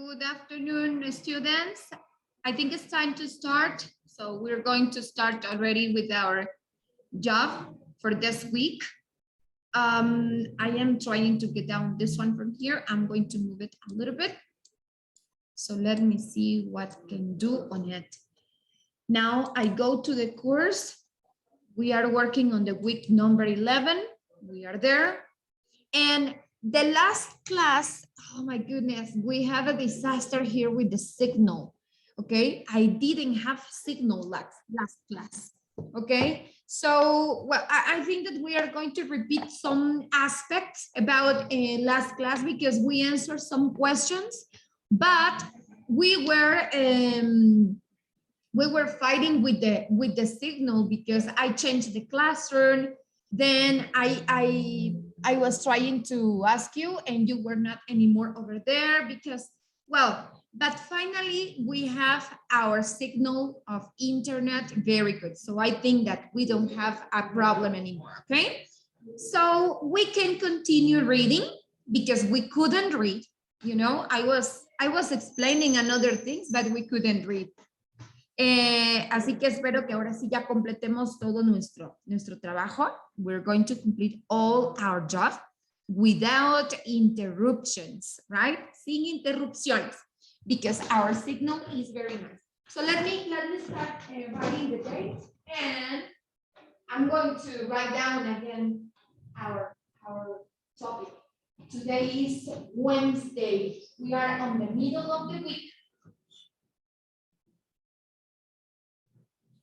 Good afternoon, students. I think it's time to start. So we're going to start already with our job for this week. I am trying to get down this one from here. I'm going to move it a little bit. So let me see what I can do on it. Now I go to the course. We are working on the week number 11. We are there. And the last class, oh my goodness, we have a disaster here with the signal. Okay, I didn't have signal last class. Okay, so well, I think that we are going to repeat some aspects about last class because we answered some questions, but we were fighting with the signal because I changed the classroom. Then I was trying to ask you and you were not anymore over there because, well, but finally we have our signal of internet very good. So I think that we don't have a problem anymore, okay? So we can continue reading because we couldn't read, you know, I was explaining another things, but we couldn't read. Así que espero que ahora sí ya completemos todo nuestro trabajo. We're going to complete all our job without interruptions, right? Sin interrupciones, because our signal is very nice. So let me start writing the date, and I'm going to write down again our topic. Today is Wednesday. We are on the middle of the week.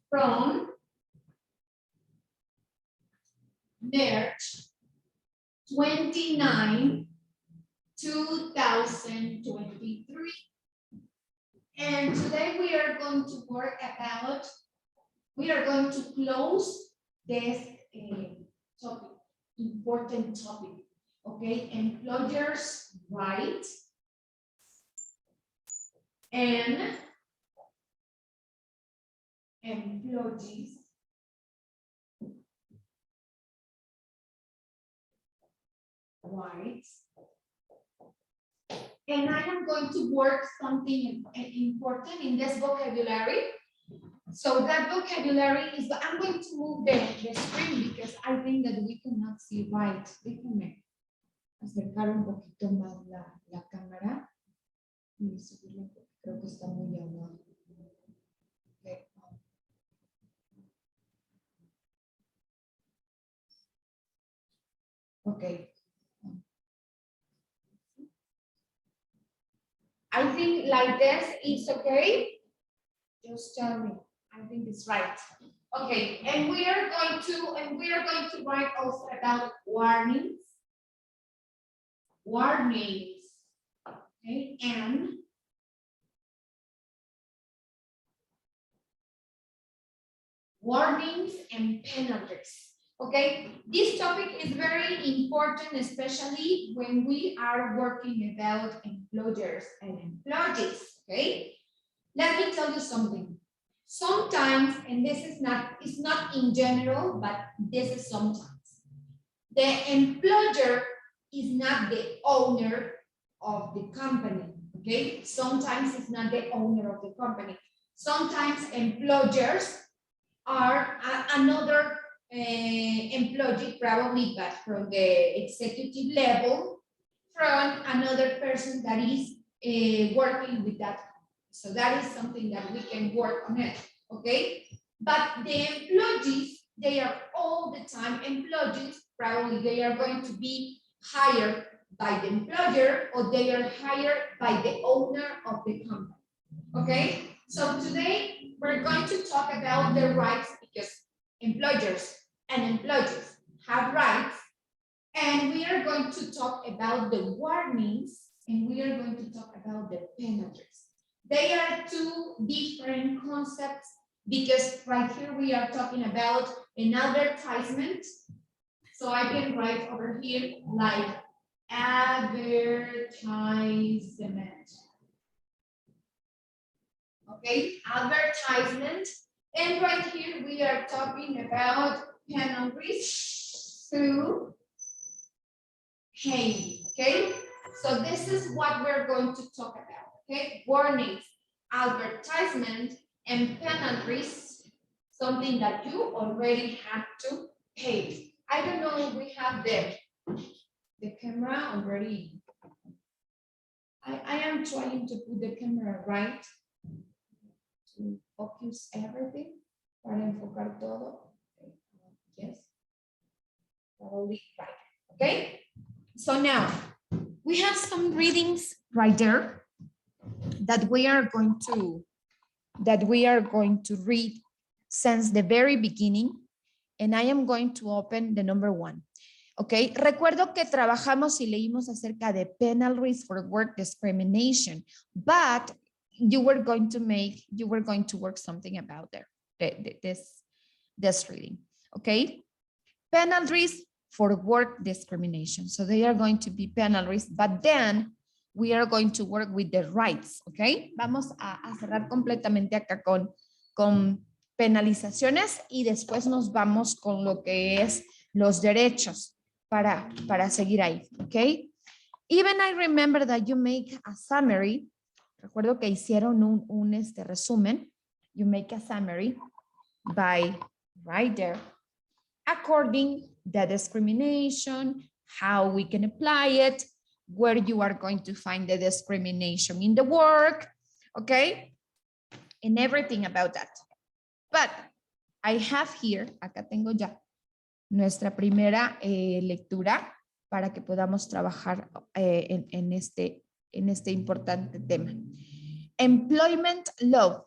From March 29, 2023. And today we are going to work about, we are going to close this topic, important topic, okay? Employers' rights and employees rights. And I am going to work something important in this vocabulary. So that vocabulary is, I'm going to move the screen because I think that we cannot see right. Déjenme acercar un poquito más la cámara y subirla porque creo que está muy abajo. Okay. Okay. I think like this is okay. Just tell me. I think it's right. Okay, and we are going to write also about warnings. Warnings. Okay, and warnings and penalties. Okay, this topic is very important, especially when we are working about employers and employees. Okay, let me tell you something. Sometimes, and this is not, it's not in general, but this is sometimes. The employer is not the owner of the company. Okay, sometimes it's not the owner of the company. Sometimes employers are another employee, probably, but from the executive level, from another person that is working with that. So that is something that we can work on it, okay? But the employees, they are all the time employees, probably they are going to be hired by the employer or they are hired by the owner of the company, okay? So today we're going to talk about the rights because employers and employees have rights, and we are going to talk about the warnings and we are going to talk about the penalties. They are two different concepts because right here we are talking about an advertisement. So I can write over here like advertisement. Okay, advertisement. And right here we are talking about penalties to pay. Okay, so this is what we're going to talk about. okay? Warnings, advertisement, and penalties, something that you already have to pay. I don't know if we have the camera already. I am trying to put the camera right to focus everything, para enfocar todo. Okay. Yes, probably right. Okay, so now we have some readings right there that we are going to read since the very beginning, and I am going to open the number 1. Okay, recuerdo que trabajamos y leímos acerca de penalties for work discrimination, but you were going to work something about this reading. Okay, penalties for work discrimination. So they are going to be penalties, but then we are going to work with the rights. Okay, vamos a cerrar completamente acá con penalizaciones y después nos vamos con lo que es los derechos para seguir ahí, okay? Even I remember that you make a summary. Recuerdo que hicieron un resumen. You make a summary by right there, according the discrimination, how we can apply it, where you are going to find the discrimination in the work, okay? And everything about that. But I have here, acá tengo ya nuestra primera lectura para que podamos trabajar en este importante tema. Employment law.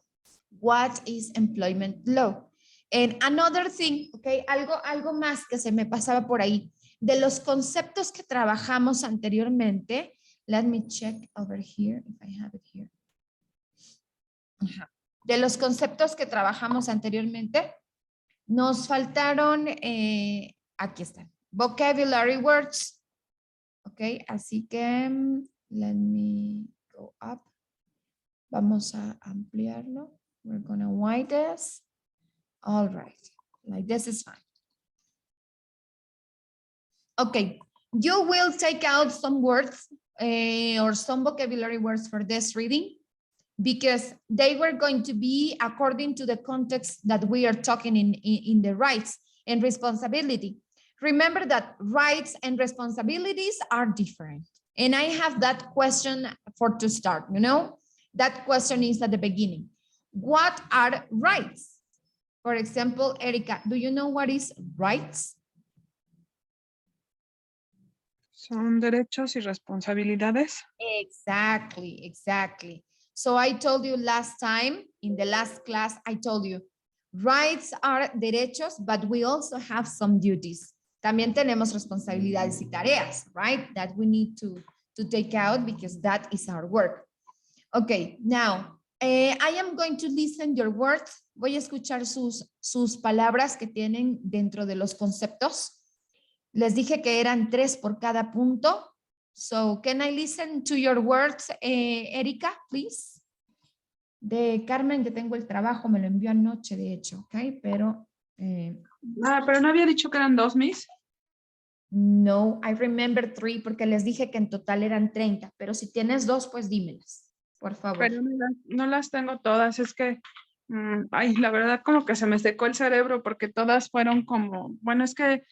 What is employment law? And another thing, okay, algo más que se me pasaba por ahí. De los conceptos que trabajamos anteriormente, let me check over here if I have it here. De los conceptos que trabajamos anteriormente, nos faltaron, aquí están, vocabulary words, ok, así que, let me go up, vamos a ampliarlo, we're gonna widen this, all right, like this is fine. Okay, you will take out some words or some vocabulary words for this reading, because they were going to be according to the context that we are talking in the rights and responsibility. Remember that rights and responsibilities are different. And I have that question to start, you know? That question is at the beginning. What are rights? For example, Erika, do you know what is rights? Son derechos y responsabilidades. Exactly, exactly. So I told you last time, in the last class, I told you, rights are derechos, but we also have some duties. También tenemos responsabilidades y tareas, right? That we need to take out because that is our work. Okay, now, I am going to listen your words. Voy a escuchar sus palabras que tienen dentro de los conceptos. Les dije que eran 3 por cada punto. So can I listen to your words, Erika, please? De Carmen, que tengo el trabajo, me lo envió anoche, de hecho, ¿ok? Pero... pero no había dicho que eran 2, Miss. No, I remember 3 porque les dije que en total eran 30, pero si tienes 2, pues dímelas, por favor. Pero no las tengo todas, es que, la verdad como que se me secó el cerebro porque todas fueron como, bueno, es que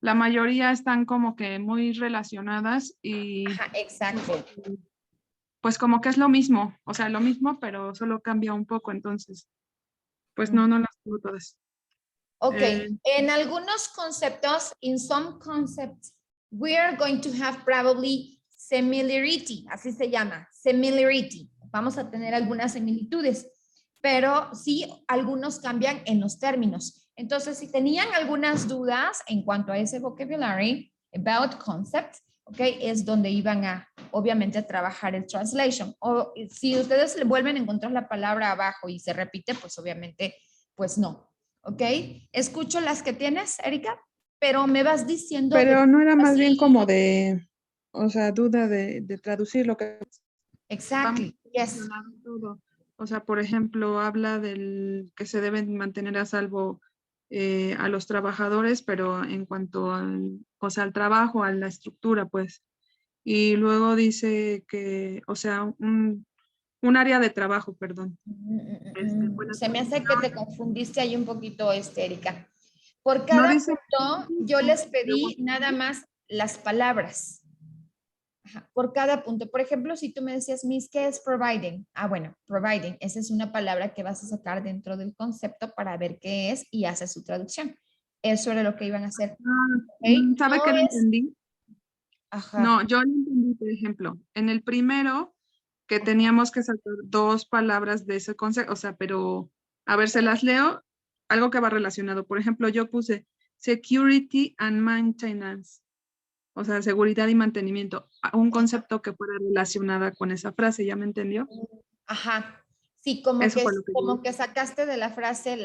la mayoría están como que muy relacionadas y... Ajá, exacto. Pues como que es lo mismo, o sea, lo mismo, pero solo cambia un poco, entonces, pues no las tengo todas. Okay, en algunos conceptos, in some concepts, we are going to have probably similarity, así se llama, similarity. Vamos a tener algunas similitudes, pero sí, algunos cambian en los términos. Entonces, si tenían algunas dudas en cuanto a ese vocabulary, about concepts, okay, es donde iban a, obviamente, a trabajar el translation. O si ustedes le vuelven a encontrar la palabra abajo y se repite, pues obviamente, pues no. ¿Ok? Escucho las que tienes, Erika, pero me vas diciendo... Pero no era más bien como de, o sea, duda de traducir lo que... Exactly, yes. Todo. O sea, por ejemplo, habla del que se deben mantener a salvo a los trabajadores, pero en cuanto al, o sea, al trabajo, a la estructura, pues. Y luego dice que, o sea, Un área de trabajo, perdón. Bueno, Se me hace que te confundiste ahí un poquito, Erika. Por no cada dice. punto, yo les pedí nada más las palabras. Ajá, por cada punto. Por ejemplo, si tú me decías, Miss, ¿qué es providing? Ah, bueno, providing, esa es una palabra que vas a sacar dentro del concepto para ver qué es y hace su traducción. Eso era lo que iban a hacer. ¿Okay? ¿Sabe No qué le es, entendí? ajá, No, yo le entendí, por ejemplo, en el primero que teníamos que sacar dos palabras de ese concepto, o sea, pero a ver, se las leo, algo que va relacionado. Por ejemplo, yo puse security and maintenance, o sea, seguridad y mantenimiento, un concepto que fuera relacionada con esa frase, ¿ya me entendió? ajá. Sí, Eso fue lo que yo como que sacaste de la frase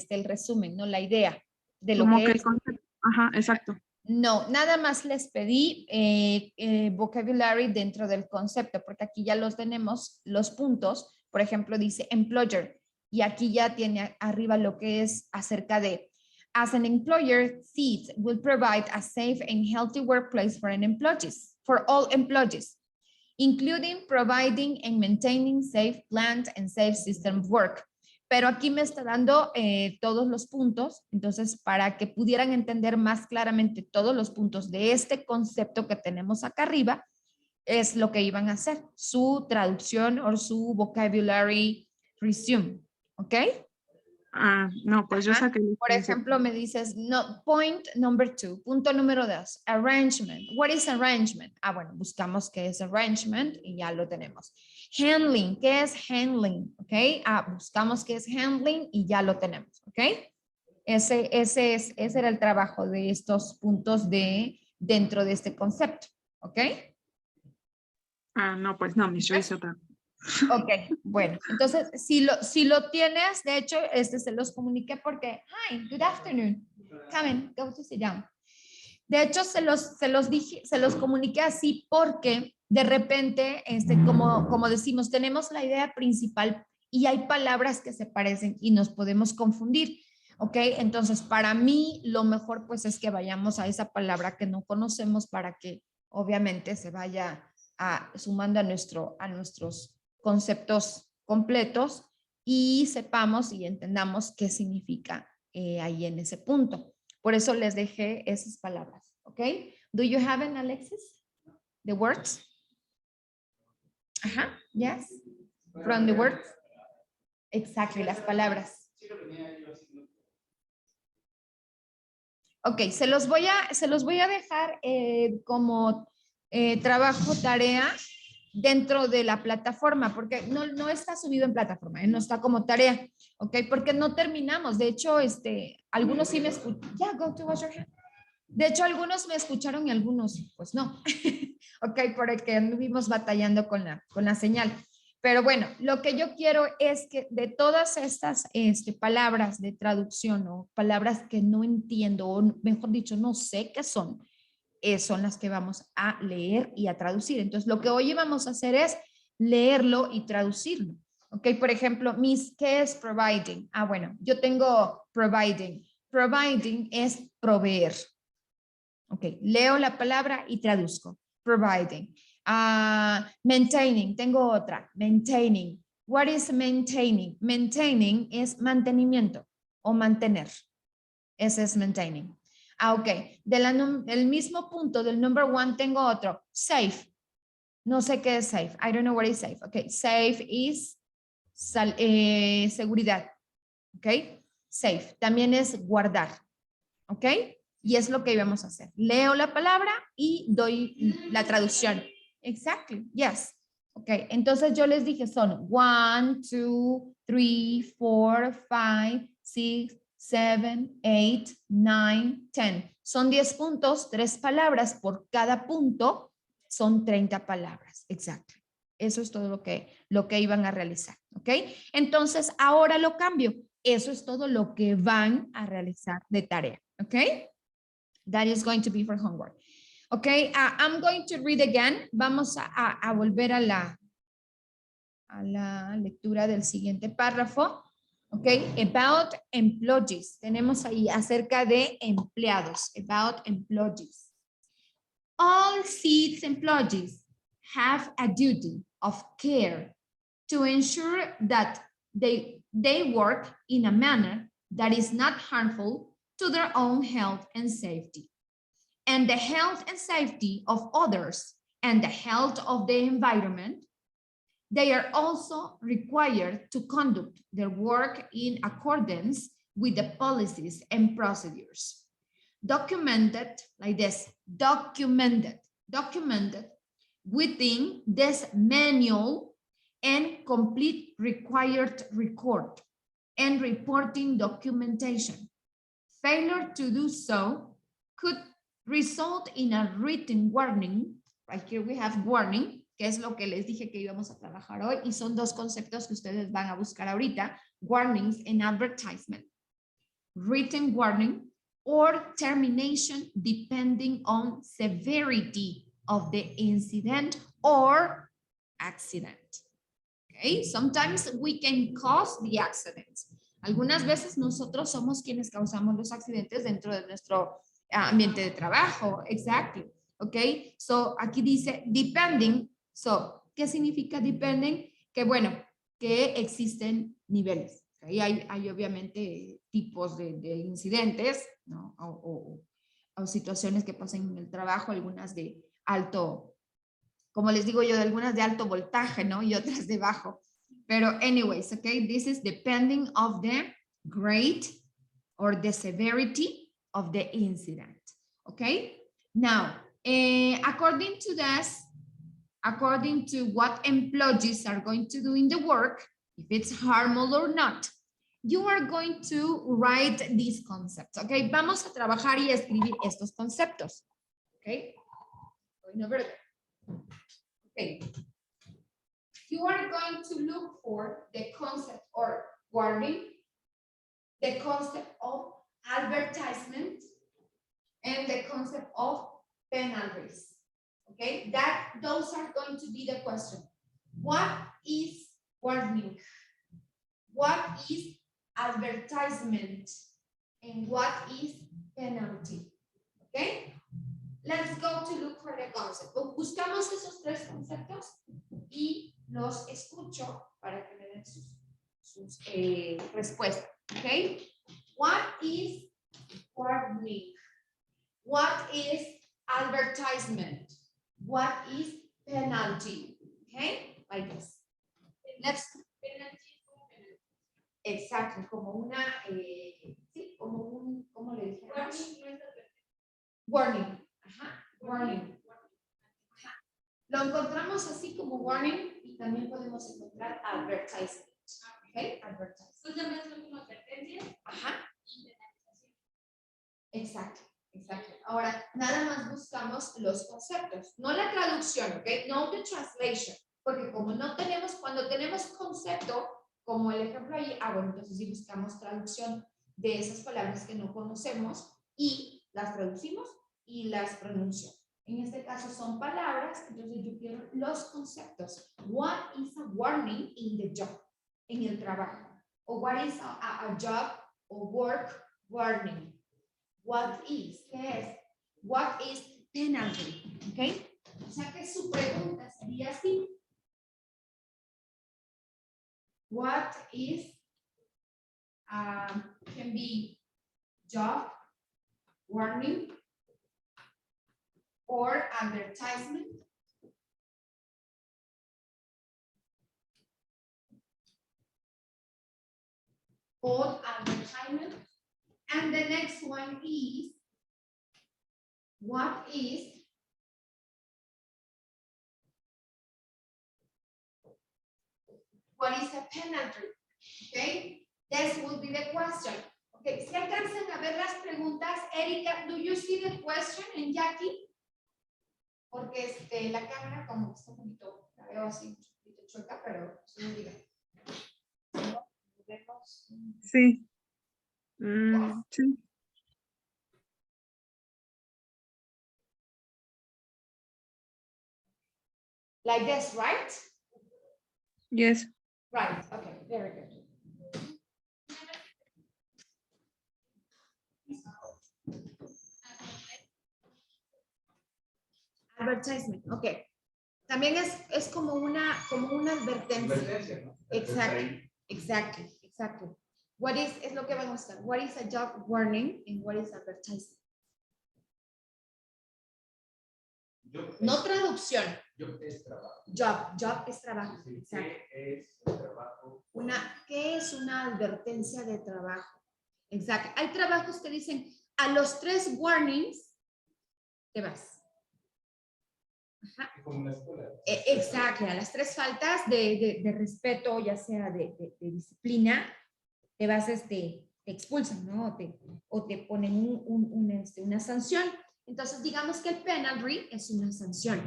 el resumen, ¿no? La idea de lo como que que el es. concepto, ajá, exacto. No, nada más les pedí vocabulary dentro del concepto, porque aquí ya los tenemos, los puntos, por ejemplo, dice employer, y aquí ya tiene arriba lo que es acerca de, as an employer, Seeds will provide a safe and healthy workplace for all employees, including providing and maintaining safe plant and safe system of work. Pero aquí me está dando todos los puntos, entonces para que pudieran entender más claramente todos los puntos de este concepto que tenemos acá arriba, es lo que iban a hacer, su traducción o su vocabulary resume, ¿ok? Ah, no, pues yo Ajá. saqué el Por concepto. ejemplo, me dices, no, point number 2, punto número 2, arrangement. What is arrangement? Ah, bueno, buscamos qué es arrangement y ya lo tenemos. Handling, ¿qué es handling? ¿Ok? Ah, buscamos qué es handling y ya lo tenemos, ¿ok? Ese era el trabajo de estos puntos dentro de este concepto, ¿ok? Ah, no, pues no, yo hice otra. Ok, bueno, entonces si lo tienes, de hecho, se los comuniqué porque, hi, good afternoon, come in, go to sit down. De hecho, se los comuniqué así porque de repente, como decimos, tenemos la idea principal y hay palabras que se parecen y nos podemos confundir. ¿Ok? Entonces, para mí, lo mejor pues es que vayamos a esa palabra que no conocemos para que obviamente se vaya sumando a nuestros conceptos completos y sepamos y entendamos qué significa ahí en ese punto. Por eso les dejé esas palabras, ¿ok? Do you have an Alexis? The words? Ajá, yes. From the words? Exactly, las palabras. Ok, se los voy a dejar como trabajo, tarea dentro de la plataforma, porque no está subido en plataforma, no está como tarea, ok, porque no terminamos. De hecho, algunos sí me escuchan. Yeah, go to wash your hand. De hecho, algunos me escucharon y algunos, pues no. Ok, porque anduvimos batallando con la señal. Pero bueno, lo que yo quiero es que de todas estas palabras de traducción o palabras que no entiendo, o mejor dicho, no sé qué son las que vamos a leer y a traducir. Entonces, lo que hoy vamos a hacer es leerlo y traducirlo. Ok, por ejemplo, Miss, ¿qué es providing? Ah, bueno, yo tengo providing. Providing es proveer. Ok, leo la palabra y traduzco. Providing. Maintaining, tengo otra. Maintaining. What is maintaining? Maintaining es mantenimiento o mantener. Ese es maintaining. Ok, del mismo punto del number one tengo otro. Safe. No sé qué es safe. I don't know what is safe. Ok, safe is seguridad. Ok, safe. También es guardar. Ok, y es lo que íbamos a hacer. Leo la palabra y doy la traducción. Exactly, yes. Ok, entonces yo les dije son 1, 2, 3, 4, 5, 6, 7, 8, 9, 10. Son 10 puntos, 3 palabras por cada punto, son 30 palabras. Exacto. Eso es todo lo que iban a realizar. ¿Ok? Entonces, ahora lo cambio. Eso es todo lo que van a realizar de tarea. ¿Ok? That is going to be for homework. ¿Ok? I'm going to read again. Vamos a volver a la lectura del siguiente párrafo. ¿Ok? About employees. Tenemos ahí acerca de empleados. About employees. All seats employees have a duty of care to ensure that they work in a manner that is not harmful to their own health and safety, and the health and safety of others and the health of the environment. They are also required to conduct their work in accordance with the policies and procedures documented like this, documented within this manual and complete required record and reporting documentation. Failure to do so could result in a written warning. Right here we have warning, que es lo que les dije que íbamos a trabajar hoy, y son dos conceptos que ustedes van a buscar ahorita, warnings and advertisement. Written warning or termination depending on severity of the incident or accident. Okay, sometimes we can cause the accidents. Algunas veces nosotros somos quienes causamos los accidentes dentro de nuestro ambiente de trabajo. Exactly. Okay, so aquí dice depending. So, ¿qué significa depending? Que bueno, que existen niveles. Okay? Hay obviamente tipos de incidentes, ¿no? O situaciones que pasan en el trabajo, algunas de alto, como les digo yo, de algunas de alto voltaje, ¿no? Y otras de bajo. Pero anyways, okay, this is depending of the grade or the severity of the incident. Okay, now, according to this, according to what employees are going to do in the work, if it's harmful or not, you are going to write these concepts, okay? Vamos a trabajar y escribir estos conceptos, okay? Okay. You are going to look for the concept or warning, the concept of advertisement, and the concept of penalties. Okay, those are going to be the question. What is warning? What is advertisement? And what is penalty? Okay, let's go to look for the concept. Buscamos esos tres conceptos y los escucho para que me den sus respuestas. Okay, what is warning? What is advertisement? What is penalty? Okay, like this. Let's exactly, como una, sí, como un, ¿cómo le dije? Warning. Ajá, warning. Ajá. Lo encontramos así como warning y también podemos encontrar advertisement. Okay, advertisement. Pues también son como advertencias. Ajá. Exacto. Exacto. Ahora, nada más buscamos los conceptos, no la traducción, ¿ok? No the translation, porque como no tenemos, cuando tenemos concepto, como el ejemplo ahí, bueno, entonces sí buscamos traducción de esas palabras que no conocemos y las traducimos y las pronuncio. En este caso son palabras, entonces yo quiero los conceptos. What is a warning in the job? En el trabajo. O what is a job or work warning? What is, ¿qué es? What is penalty? ¿Ok? O sea que su pregunta sería así. What is, can be job, warning, or advertisement. Or advertisement. And the next one is, what is a penalty? Okay, this will be the question. Okay, si alcanzan a ver las preguntas, Erika, do you see the question en Jackie? Porque la cámara como que está un poquito, la veo así un poquito chueca, pero se me diga. Sí. Sí. Like this, right? Yes. Right, okay, very good. Advertisement, okay. También es como una advertencia. Advertencia, ¿no? Exacto. What is, es lo que vamos a estar. What is a job warning and what is advertising? No traducción. Job es trabajo. Job es trabajo. Sí, Exacto. ¿qué es el trabajo? ¿Qué es una advertencia de trabajo? Exacto. Hay trabajos que dicen, a los 3 warnings, te vas. Ajá. Como una escuela. Exacto, a las 3 faltas de respeto, ya sea de disciplina, te vas, te expulsan, ¿no? O te ponen una sanción. Entonces, digamos que el penalty es una sanción,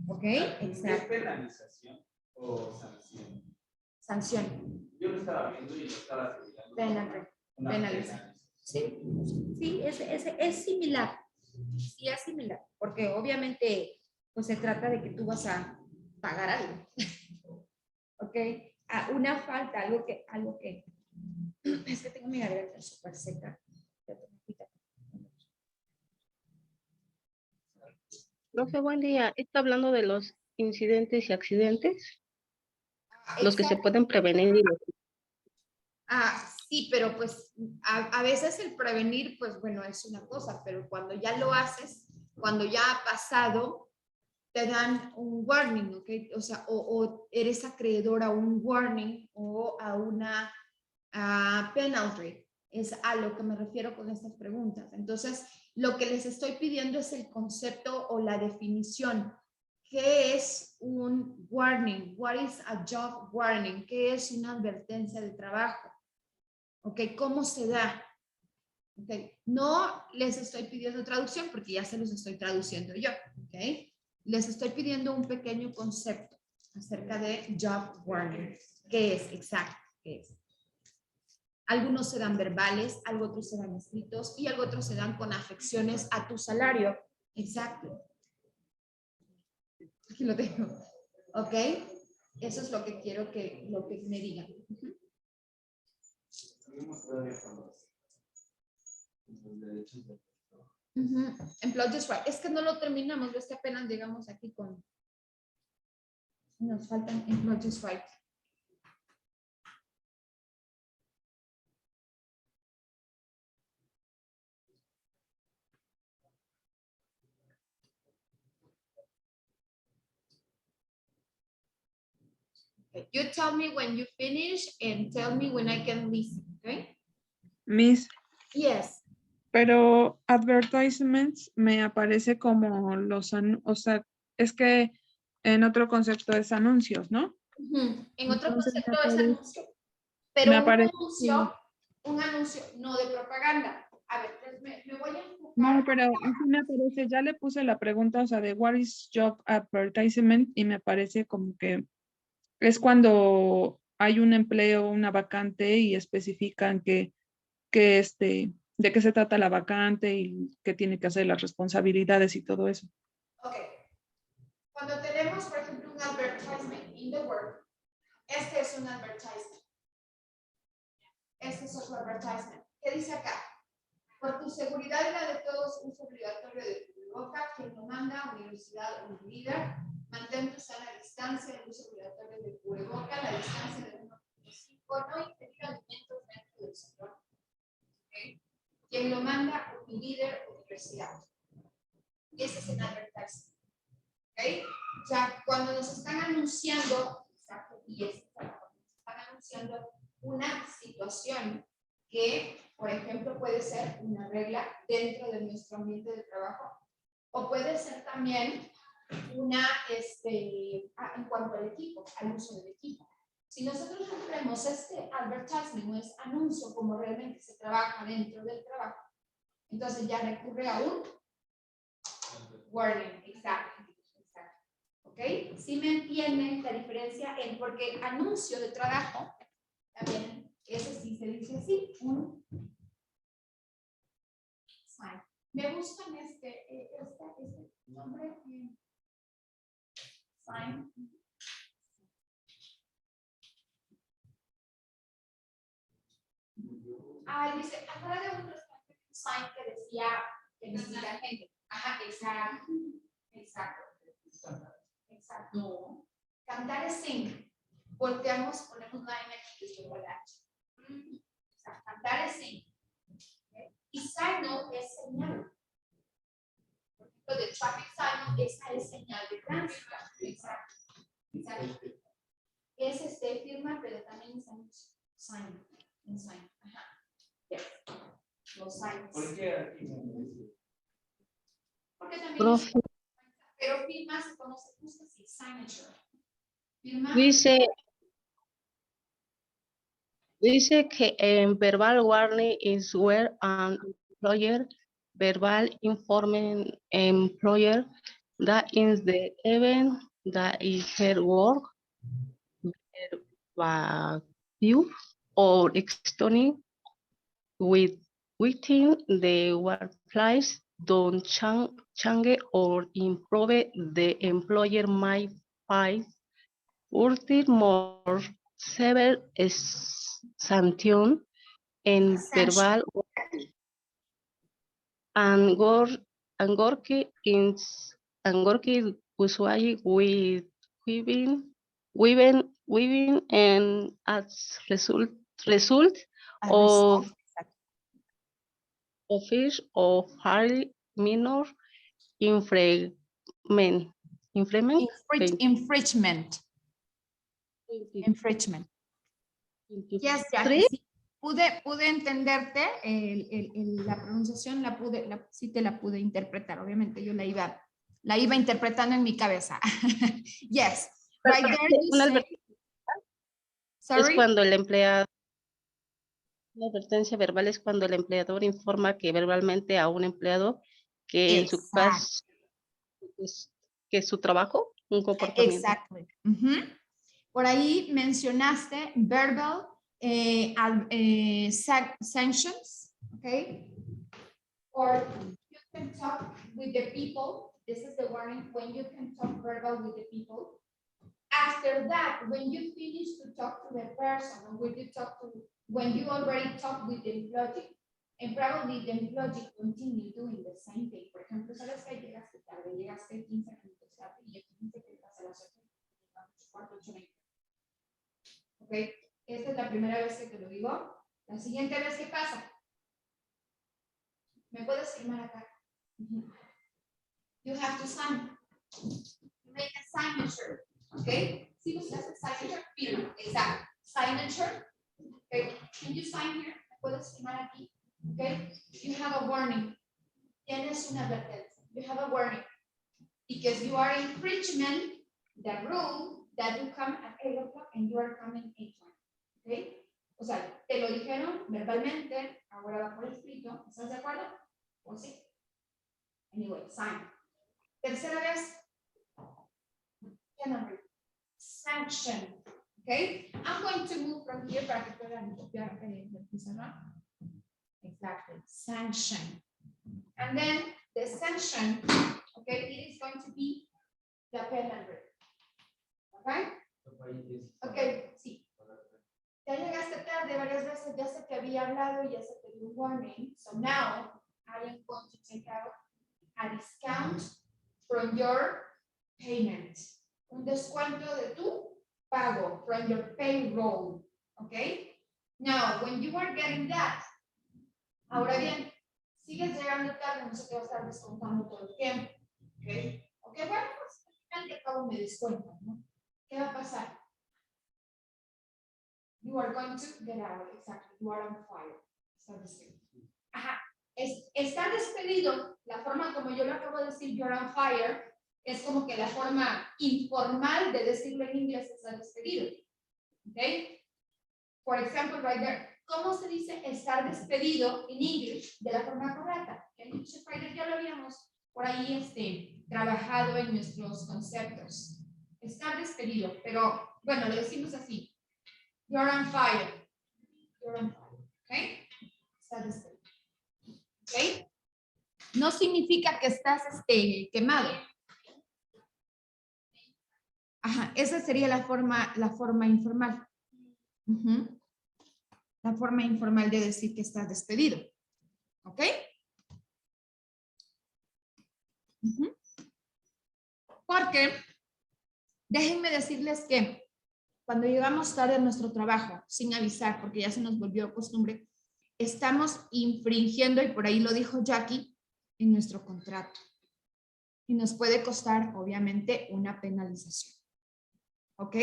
¿ok? ¿Es penalización o sanción? Sanción. Yo lo estaba viendo y lo estaba asimilando. Penalización. Sí, es similar. Sí, es similar, porque obviamente pues se trata de que tú vas a pagar algo. ¿Ok? Una falta, algo que es que tengo mi garganta súper seca. Profe, buen día. Está hablando de los incidentes y accidentes, los que se pueden prevenir. Sí, pero pues a veces el prevenir, pues bueno, es una cosa, pero cuando ya lo haces, cuando ya ha pasado, te dan un warning, ¿ok? O sea, o eres acreedor a un warning o a una penalty. Es a lo que me refiero con estas preguntas. Entonces, lo que les estoy pidiendo es el concepto o la definición. ¿Qué es un warning? What is a job warning? ¿Qué es una advertencia de trabajo? ¿Ok? ¿Cómo se da? ¿Ok? No les estoy pidiendo traducción porque ya se los estoy traduciendo yo. ¿Ok? Les estoy pidiendo un pequeño concepto acerca de job warning. ¿Qué es? Exacto. ¿Qué es? Algunos se dan verbales, algo otros se dan escritos y algo otros se dan con afecciones a tu salario. Exacto. Aquí lo tengo. ¿Ok? Eso es lo que quiero que me digan. Employees right. Es que no lo terminamos, es que apenas llegamos aquí con... Nos faltan employees right. Okay. You tell me when you finish and tell me when I can listen, okay? Miss, Yes. pero advertisements me aparece como o sea, es que en otro concepto es anuncios, ¿no? En otro Entonces, concepto es anuncio. Pero me aparece, un anuncio no de propaganda. A ver, pues me voy a enfocar. no, pero sí me aparece, ya le puse la pregunta, o sea, de what is job advertisement y me parece como que es cuando hay un empleo, una vacante y especifican de qué se trata la vacante y qué tiene que hacer, las responsabilidades y todo eso. Ok. Cuando tenemos, por ejemplo, un advertisement in the word, este es un advertisement. Este es otro advertisement. ¿Qué dice acá? Por tu seguridad y la de todos, uso obligatorio de cubreboca, quien lo manda, universidad o líder, mantén tu sana distancia, el uso obligatorio de cubreboca, la distancia de 1.5, no ingerir alimentos dentro del salón. ¿Okay? Quien lo manda, o líder o universidad. Ese es el advertisement. ¿Okay? O sea, cuando nos están anunciando, exacto, y están anunciando una situación que, por ejemplo, puede ser una regla dentro de nuestro ambiente de trabajo o puede ser también una, en cuanto al equipo, al uso del equipo. Si nosotros compremos este advertisement o es anuncio como realmente se trabaja dentro del trabajo, entonces ya recurre a un warning, exacto. ¿Ok? ¿Sí me entienden la diferencia? Porque anuncio de trabajo, también, ese sí se dice así, un sign. Me buscan este nombre, sign. Dice, afuera de un sign que decía que necesita gente. Ajá, exacto. sea, no. Cantar es sing. Volteamos, ponemos la N aquí, que es luego la H. O sea, cantar es sing. ¿Okay? Y signal es señal. Por ejemplo, de traffic signal, esa es señal de tránsito. Exacto. Exacto. Es firma, pero también es sign. Un sign. Ajá. Yes. Los signs. ¿Por qué aquí no me dice? Porque también Profe, pero firma se conoce justo así, signature. Firma. dice que en verbal warning is where an employer verbal informing employer that in the event that is her work value or extending within the workplace don't change or improve, the employer might find more severe sanction en verbal and working usually with weaving and as result of fish of highly minor infringement. Infringement. Yes, Jackie, sí. Pude entenderte, la pronunciación sí te la pude interpretar, obviamente yo la iba interpretando en mi cabeza. Yes, right there you say, es cuando el empleado, la advertencia verbal es cuando el empleador informa que verbalmente a un empleado que en su caso que su trabajo, un comportamiento. Exacto. Por ahí mencionaste verbal sanctions, okay? Or you can talk with the people. This is the warning when you can talk verbal with the people. After that, when you finish to talk to the person, or when you already talk with the employee, and probably the employee continue doing the same thing. Por ejemplo, sabes que llegaste tarde, llegaste 15 minutos tarde y el cliente te pasa las 8:15. Ok, esta es la primera vez que te lo digo. La siguiente vez, ¿qué pasa? ¿Me puedes firmar acá? You have to sign. You make a signature. Okay? Si buscas el signature, firma. Exacto. Signature. Okay. Can you sign here? ¿Me puedes firmar aquí? Okay. You have a warning. Tienes una advertencia. You have a warning. Because you are infringement the rule that you come at 8 o'clock and you are coming 8:20. Okay? O sea, te lo dijeron verbalmente, ahora va por escrito. ¿Estás de acuerdo? ¿O sí? Anyway, sign. Tercera vez. Sanction. Okay? I'm going to move from here para que puedan copiar el pizarrón. Exactly. Sanction. And then the sanction, okay, it is going to be the penalty. Okay? Okay, sí. Ya llegaste tarde varias veces, ya se te había hablado, ya se te dio un warning. So now I am going to take out a discount from your payment. Un descuento de tu pago from your payroll. Okay? Now, when you are getting that, ahora bien, sigues llegando tarde, no se te va a estar descontando todo el tiempo. Okay? Okay, bueno, pues al que acabo me descuentan, ¿no? ¿Qué va a pasar? You are going to get out, exactly. You are on fire. Está despedido. Ajá. Está despedido, la forma como yo lo acabo de decir, you're on fire, es como que la forma informal de decirlo en inglés está despedido. ¿Ok? Por ejemplo, right there. ¿Cómo se dice estar despedido en inglés de la forma correcta? Okay? Ya lo habíamos por ahí trabajado en nuestros conceptos. Estar despedido, pero bueno, lo decimos así. You're on fire. You're on fire. ¿Ok? Está despedido. ¿Ok? No significa que estás quemado. Ajá, esa sería la forma informal. La forma informal de decir que estás despedido. ¿Ok? Porque Déjenme decirles que cuando llegamos tarde a nuestro trabajo, sin avisar, porque ya se nos volvió costumbre, estamos infringiendo, y por ahí lo dijo Jackie, en nuestro contrato. Y nos puede costar, obviamente, una penalización. ¿Ok?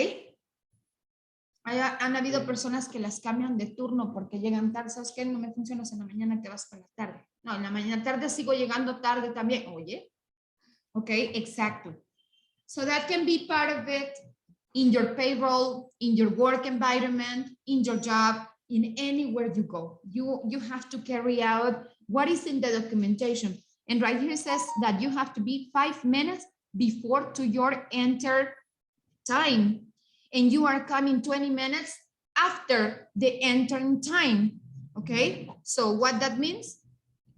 Han habido personas que las cambian de turno porque llegan tarde. ¿Sabes qué? No me funcionas en la mañana, te vas para la tarde. No, en la mañana tarde sigo llegando tarde también. Oye. ¿Ok? Exacto. So that can be part of it in your payroll, in your work environment, in your job, in anywhere you go. You have to carry out what is in the documentation. And right here it says that you have to be 5 minutes before to your enter time. And you are coming 20 minutes after the entering time. Okay? So what that means?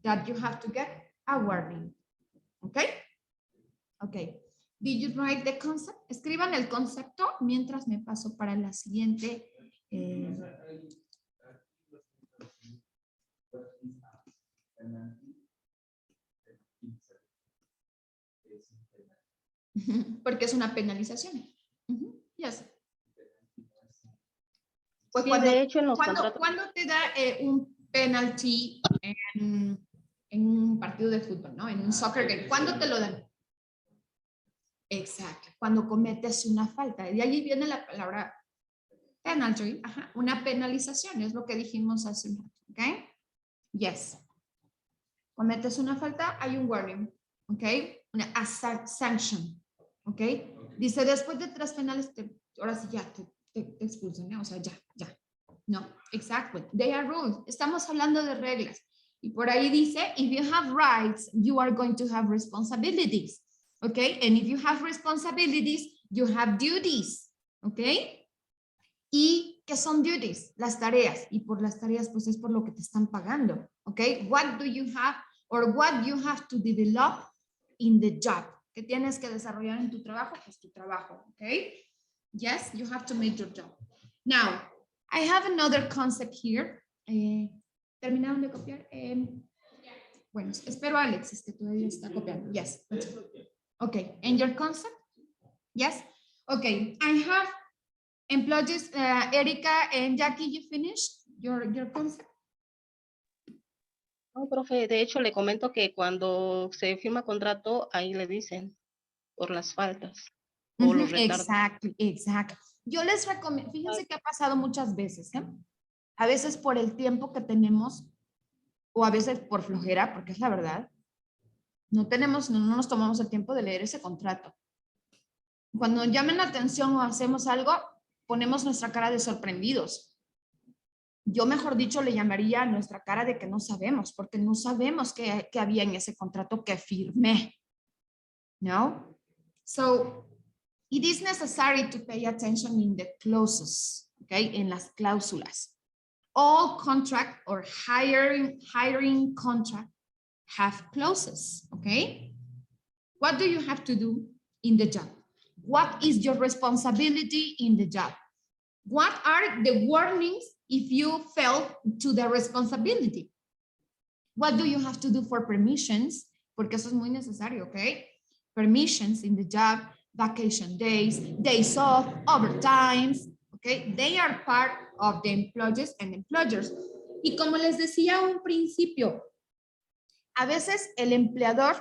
That you have to get a warning. Okay? Okay. Did you write the concept? Escriban el concepto mientras me paso para la siguiente. Porque es una penalización. Yes. Pues Sí, cuando, de hecho, en los contratos. ¿cuándo te da un penalty en un partido de fútbol, ¿no? En un soccer game? ¿Cuándo te lo dan? Exacto, cuando cometes una falta. De allí viene la palabra penalty, una penalización, es lo que dijimos hace un rato, ¿ok? Yes. Cometes una falta, hay un warning, ¿ok? Una sanction, ¿ok? Dice, después de 3 penales, ahora sí ya te expulsan, ¿no? O sea, ya. No, exactly. They are rules. Estamos hablando de reglas. Y por ahí dice, if you have rights, you are going to have responsibilities. Okay, and if you have responsibilities, you have duties. Okay, ¿y qué son duties? Las tareas. Y por las tareas, pues es por lo que te están pagando. Okay, what do you have or what you have to develop in the job? ¿Qué tienes que desarrollar en tu trabajo? Pues tu trabajo. Okay, yes, you have to make your job. Now, I have another concept here. ¿Terminaron de copiar? Bueno, espero a Alex, que todavía está copiando. Yes. Okay, and your concept? Yes? Okay, I have employees, Erika and Jackie, you finished your concept? No, profe, de hecho le comento que cuando se firma contrato, ahí le dicen por las faltas o los retardos. Exacto. Yo les recomiendo, fíjense que ha pasado muchas veces, ¿eh? A veces por el tiempo que tenemos o a veces por flojera, porque es la verdad, no nos tomamos el tiempo de leer ese contrato. Cuando llamen la atención o hacemos algo, ponemos nuestra cara de sorprendidos. Yo, mejor dicho, le llamaría a nuestra cara de que no sabemos, porque no sabemos qué había en ese contrato que firmé. ¿No? So, it is necessary to pay attention in the clauses, okay? En las cláusulas. All contract or hiring contract have clauses, okay? What do you have to do in the job? What is your responsibility in the job? What are the warnings if you fail to the responsibility? What do you have to do for permissions? Porque eso es muy necesario, okay? Permissions in the job, vacation days, days off, overtimes, okay? They are part of the employees and employers. Y como les decía a un principio, a veces el empleador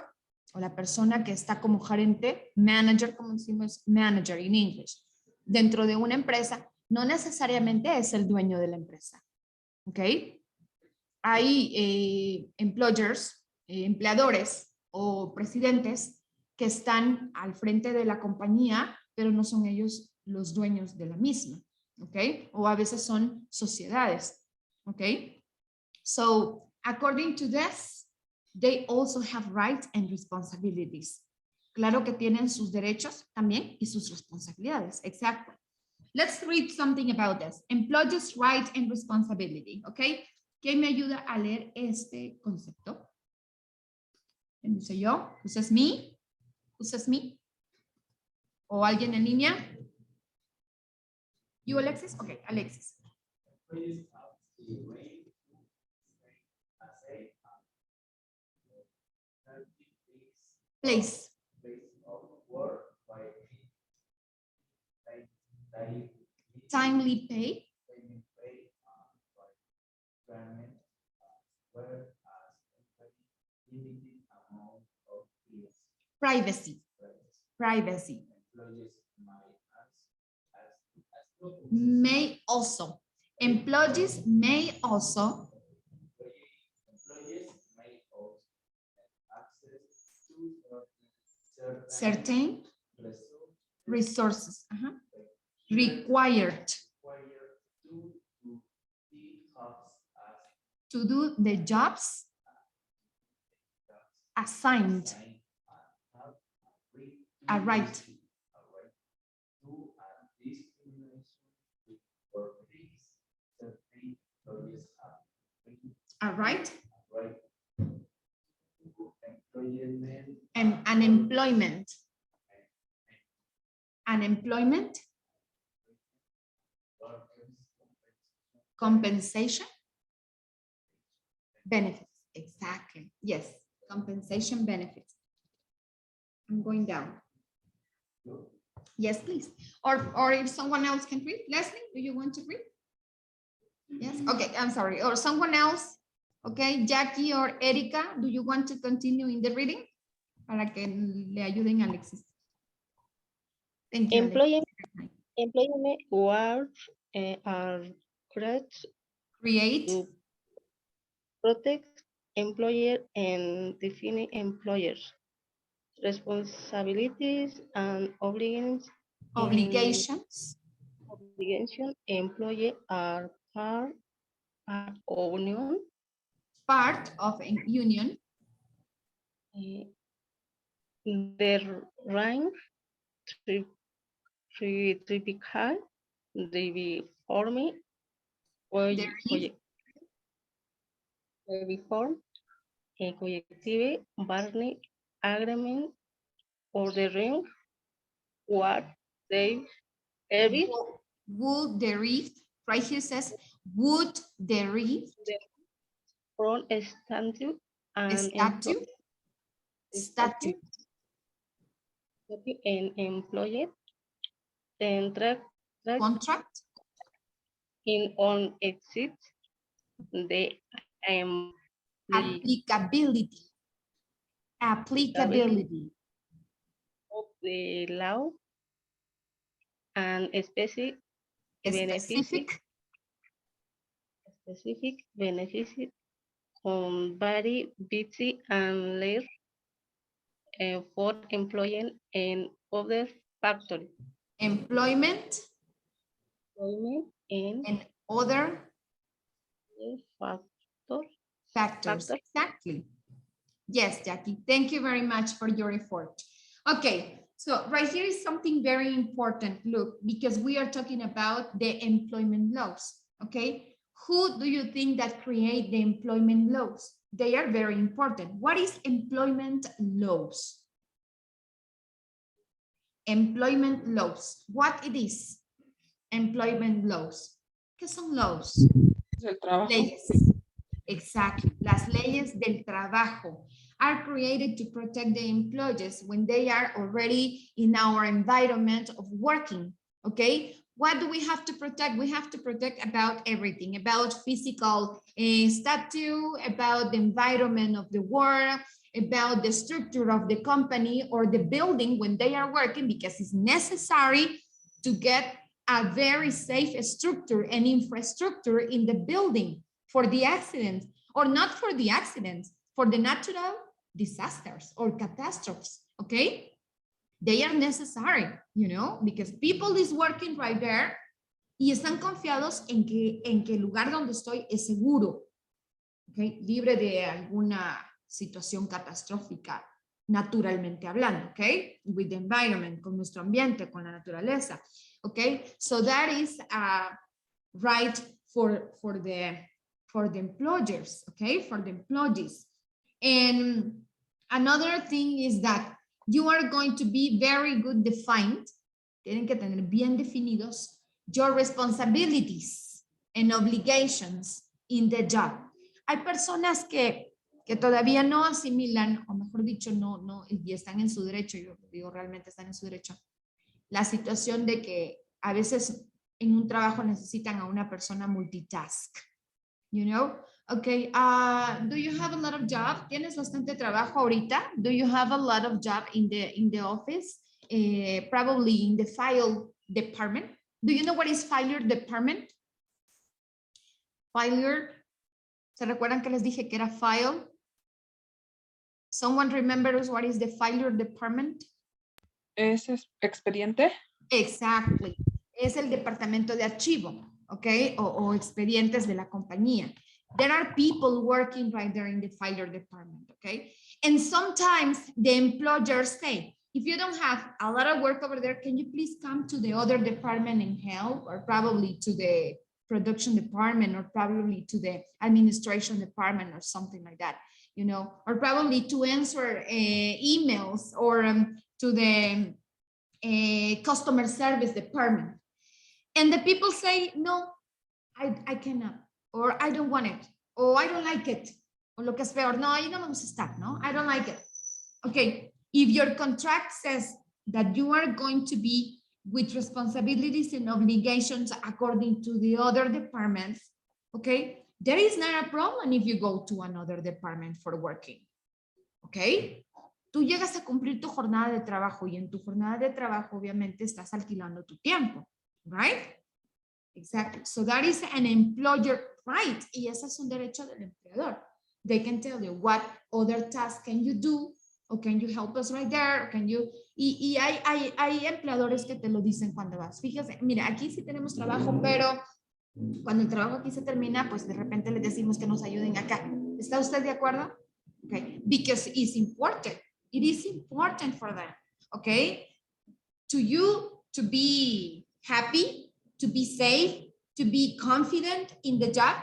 o la persona que está como gerente, manager, como decimos manager en inglés, dentro de una empresa, no necesariamente es el dueño de la empresa, ¿ok? Hay empleadores o presidentes que están al frente de la compañía, pero no son ellos los dueños de la misma, ¿ok? O a veces son sociedades, ¿ok? So, according to this, they also have rights and responsibilities. Claro que tienen sus derechos también y sus responsabilidades. Exacto. Let's read something about this. Employees' rights and responsibility. Okay. ¿Quién me ayuda a leer este concepto? ¿Quién dice yo? ¿Who says me? ¿Who says me? ¿O alguien en línea? ¿You, Alexis? Okay, Alexis. Place. timely pay, privacy, privacy. May also, employees may also certain resources required to do the jobs assigned. All right. All right. And unemployment. Unemployment. Compensation. Benefits. Exactly. Yes. Compensation benefits. I'm going down. Yes, please. Or if someone else can read. Leslie, do you want to read? Yes. Okay. I'm sorry. Or someone else. Okay. Jackie or Erika, do you want to continue in the reading? Para que le ayuden a Alexis. Thank you. Employment words are create to protect employer and define employers responsibilities and obligations. Obligations. Employee are part of a union. Their rank typical the reform a collective bargaining agreement or the rank what they would derive, right here says would derive from a statute and statute and employee contract in on exit the applicability of the law and specific benefits on very busy and less for employing and other factors. Employment and other factors. Exactly. Yes, Jackie. Thank you very much for your effort. Okay, so right here is something very important. Look, because we are talking about the employment laws. Okay, who do you think that create the employment laws? They are very important. What is employment laws? Employment laws. What it is? Employment laws. ¿Qué son laws? El trabajo. Leyes. Exactly. Las leyes del trabajo are created to protect the employees when they are already in our environment of working. Okay. What do we have to protect? We have to protect about everything, about physical statute, about the environment of the work, about the structure of the company or the building when they are working, because it's necessary to get a very safe structure and infrastructure in the building for the accident, or not for the accidents, for the natural disasters or catastrophes, okay? They are necessary, you know, because people is working right there y están confiados en que el lugar donde estoy es seguro, okay? Libre de alguna situación catastrófica, naturalmente hablando, okay? With the environment, con nuestro ambiente, con la naturaleza, okay? So that is right for the employers, okay? For the employees. And another thing is that you are going to be very good defined, tienen que tener bien definidos your responsibilities and obligations in the job. Hay personas que todavía no asimilan, o mejor dicho, no, y están en su derecho, yo digo realmente están en su derecho, la situación de que a veces en un trabajo necesitan a una persona multitask, you know? Okay, do you have a lot of job? ¿Tienes bastante trabajo ahorita? Do you have a lot of job in the office? Probably in the file department. Do you know what is file department? File. ¿Se recuerdan que les dije que era file? Someone remembers what is the file department? ¿Es expediente? Exactly. Es el departamento de archivo, ¿ok? O expedientes de la compañía. There are people working right there in the filer department, okay? And sometimes the employers say, if you don't have a lot of work over there, can you please come to the other department and help, or probably to the production department, or probably to the administration department, or something like that, you know, or probably to answer emails, or to the customer service department. And the people say, no, I cannot, or I don't want it, or I don't like it, o lo que es peor, no, ahí no vamos a estar, no, I don't like it. Okay, if your contract says that you are going to be with responsibilities and obligations according to the other departments, okay, there is not a problem if you go to another department for working, okay? Tú llegas a cumplir tu jornada de trabajo y en tu jornada de trabajo obviamente estás alquilando tu tiempo, right? Exactly. So that is an employer right. Y ese es un derecho del empleador. They can tell you what other tasks can you do, or can you help us right there, or can you... Y hay empleadores que te lo dicen cuando vas. Fíjese, mira, aquí sí tenemos trabajo, pero cuando el trabajo aquí se termina, pues de repente les decimos que nos ayuden acá. ¿Está usted de acuerdo? Okay. Because it's important. It is important for them. Okay. To you to be happy, to be safe, to be confident in the job,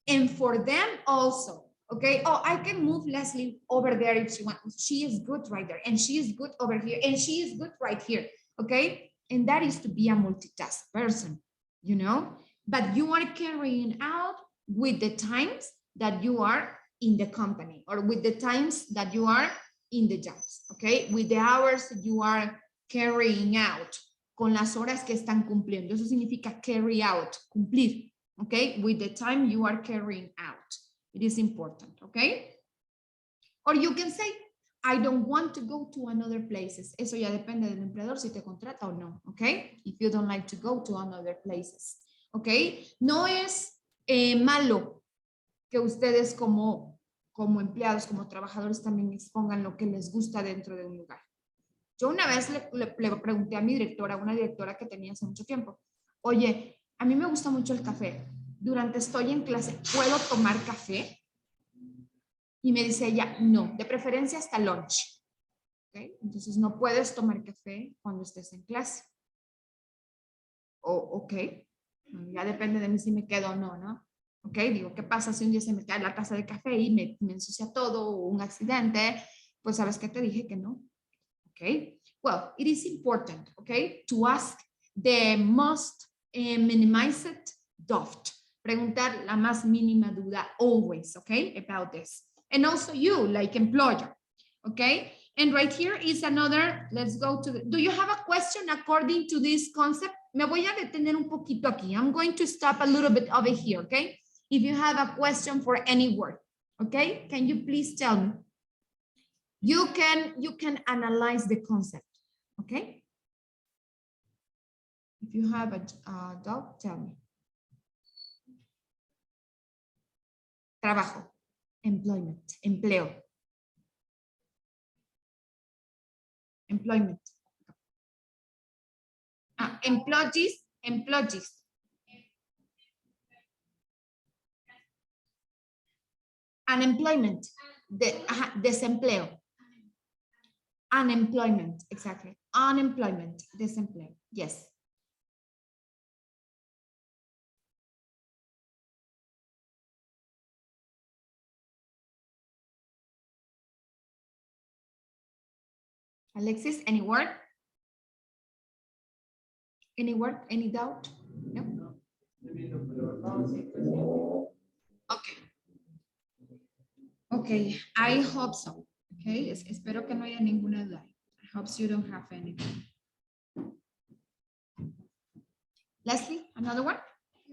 and for them also, okay? Oh, I can move Leslie over there if she wants. She is good right there, and she is good over here, and she is good right here, okay? And that is to be a multitask person, you know? But you are carrying out with the times that you are in the company, or with the times that you are in the jobs, okay? With the hours that you are carrying out, con las horas que están cumpliendo. Eso significa carry out, cumplir, okay? With the time you are carrying out. It is important, okay? Or you can say, I don't want to go to another places. Eso ya depende del empleador si te contrata o no, okay? If you don't like to go to another places, okay? No es malo que ustedes como empleados, como trabajadores también expongan lo que les gusta dentro de un lugar. Yo una vez le pregunté a mi directora, una directora que tenía hace mucho tiempo, oye, a mí me gusta mucho el café. Durante estoy en clase, ¿puedo tomar café? Y me dice ella, no, de preferencia hasta lunch. ¿Okay? Entonces no puedes tomar café cuando estés en clase. Ok, ya depende de mí si me quedo o no, ¿no? Ok, digo, ¿qué pasa si un día se me cae la taza de café y me ensucia todo o un accidente? Pues sabes que te dije que no. Okay, well, it is important, okay, to ask the most minimized doubt. Preguntar la más mínima duda always, okay, about this. And also you, like employer, okay? And right here is another, let's go to do you have a question according to this concept? Me voy a detener un poquito aquí. I'm going to stop a little bit over here, okay? If you have a question for any word, okay? Can you please tell me? You can analyze the concept, okay? If you have a doubt, tell me. Trabajo, employment, empleo. Employment. Employees. Unemployment, desempleo. Unemployment, exactly. Unemployment, desempleo, yes. Alexis, any word? Any word, any doubt? No? Okay. Okay, I hope so. Okay, espero que no haya ninguna duda. I hope you don't have any. Leslie, another one?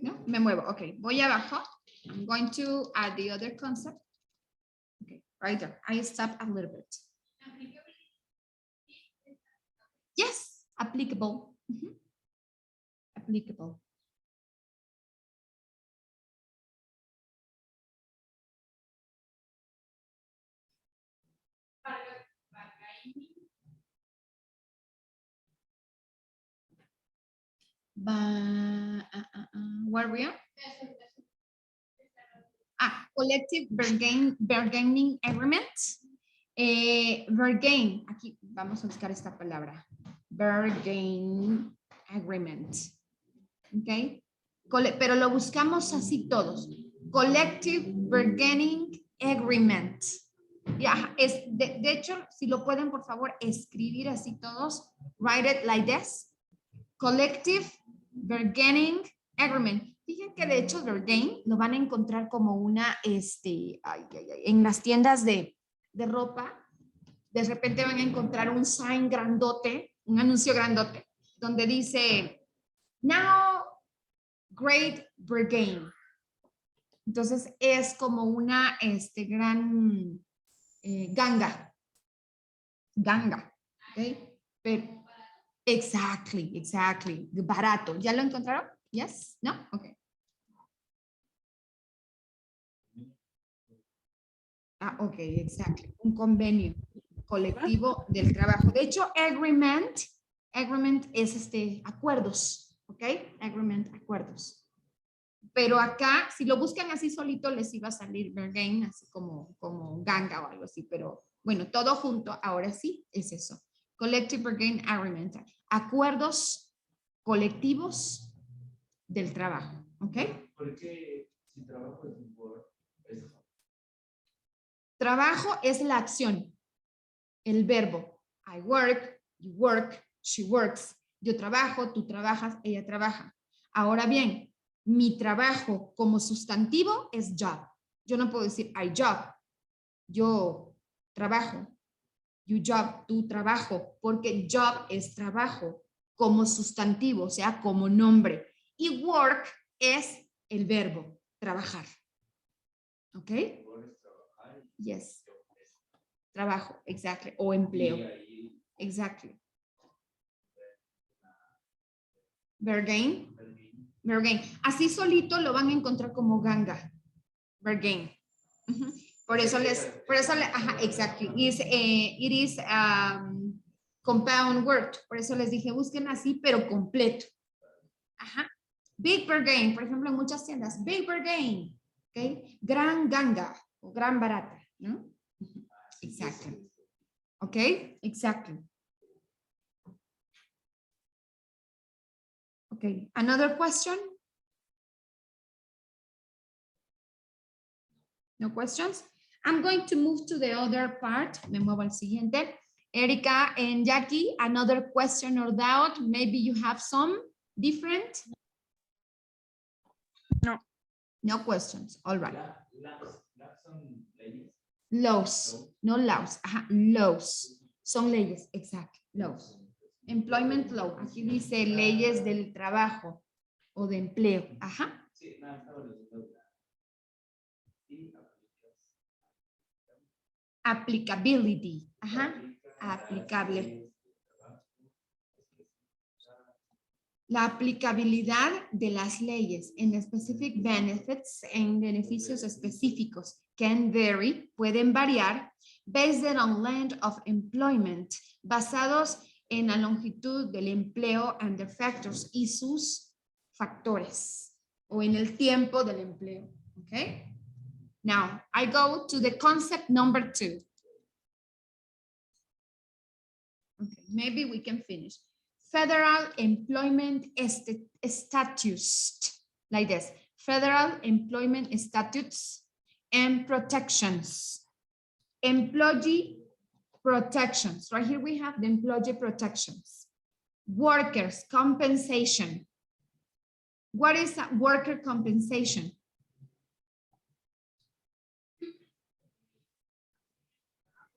No, me muevo. Okay, voy abajo. I'm going to add the other concept. Okay, right there. I stop a little bit. Yes, applicable. Mhm. Applicable. Where we are? Collective bargaining agreement. Bargain, aquí vamos a buscar esta palabra. Bargain agreement. Ok. Pero lo buscamos así todos. Collective bargaining agreement. Ya, de hecho, si lo pueden, por favor, escribir así todos. Write it like this. Collective bargaining agreement. Fíjense que de hecho bargain lo van a encontrar como una, en las tiendas de ropa. De repente van a encontrar un sign grandote, un anuncio grandote, donde dice, now great bargain. Entonces es como una gran ganga. Ganga. ¿Okay? Pero, exactly. Barato. ¿Ya lo encontraron? Yes? No? Okay. Ok, exactly. Un convenio colectivo del trabajo. De hecho, agreement es acuerdos, ¿ok? Agreement, acuerdos. Pero acá, si lo buscan así solito, les iba a salir bargain, así como ganga o algo así, pero bueno, todo junto, ahora sí, es eso. Collective bargain agreement. Acuerdos colectivos del trabajo, ¿ok? Porque si trabajo es un word, es trabajo es la acción, el verbo. I work, you work, she works. Yo trabajo, tú trabajas, ella trabaja. Ahora bien, mi trabajo como sustantivo es job. Yo no puedo decir I job. Yo trabajo. You job, tu trabajo, porque job es trabajo como sustantivo, o sea, como nombre. Y work es el verbo, trabajar. ¿Ok? Yes. Trabajo, exactly. O empleo. Exactly. Bargain. Bargain. Así solito lo van a encontrar como ganga. Bargain. Por eso ajá, exactly. It is compound word. Por eso les dije, busquen así, pero completo. Ajá. Big bargain, por ejemplo, en muchas tiendas. Big bargain. ¿Ok? Gran ganga o gran barata, ¿no? Exactly. ¿Ok? Exactly. Okay. Another question? No questions? I'm going to move to the other part. Me muevo al siguiente. Erika and Jackie, another question or doubt? Maybe you have some different? No. No questions. All right. son leyes. Laws, no laws. Ajá, laws. Son leyes, exacto. Laws. Employment law. Aquí dice leyes del trabajo o de empleo. Ajá. Sí, no, estaba leyendo. Applicability. Ajá. Aplicable. La aplicabilidad de las leyes en specific benefits, en beneficios específicos, can vary, pueden variar, based on length of employment, basados en la longitud del empleo and the factors y sus factores, o en el tiempo del empleo. Okay? Now, I go to the concept number 2. Okay, maybe we can finish. Federal employment statutes, like this. Federal employment statutes and protections. Employee protections. Right here we have the employee protections. Workers' compensation. What is a worker compensation?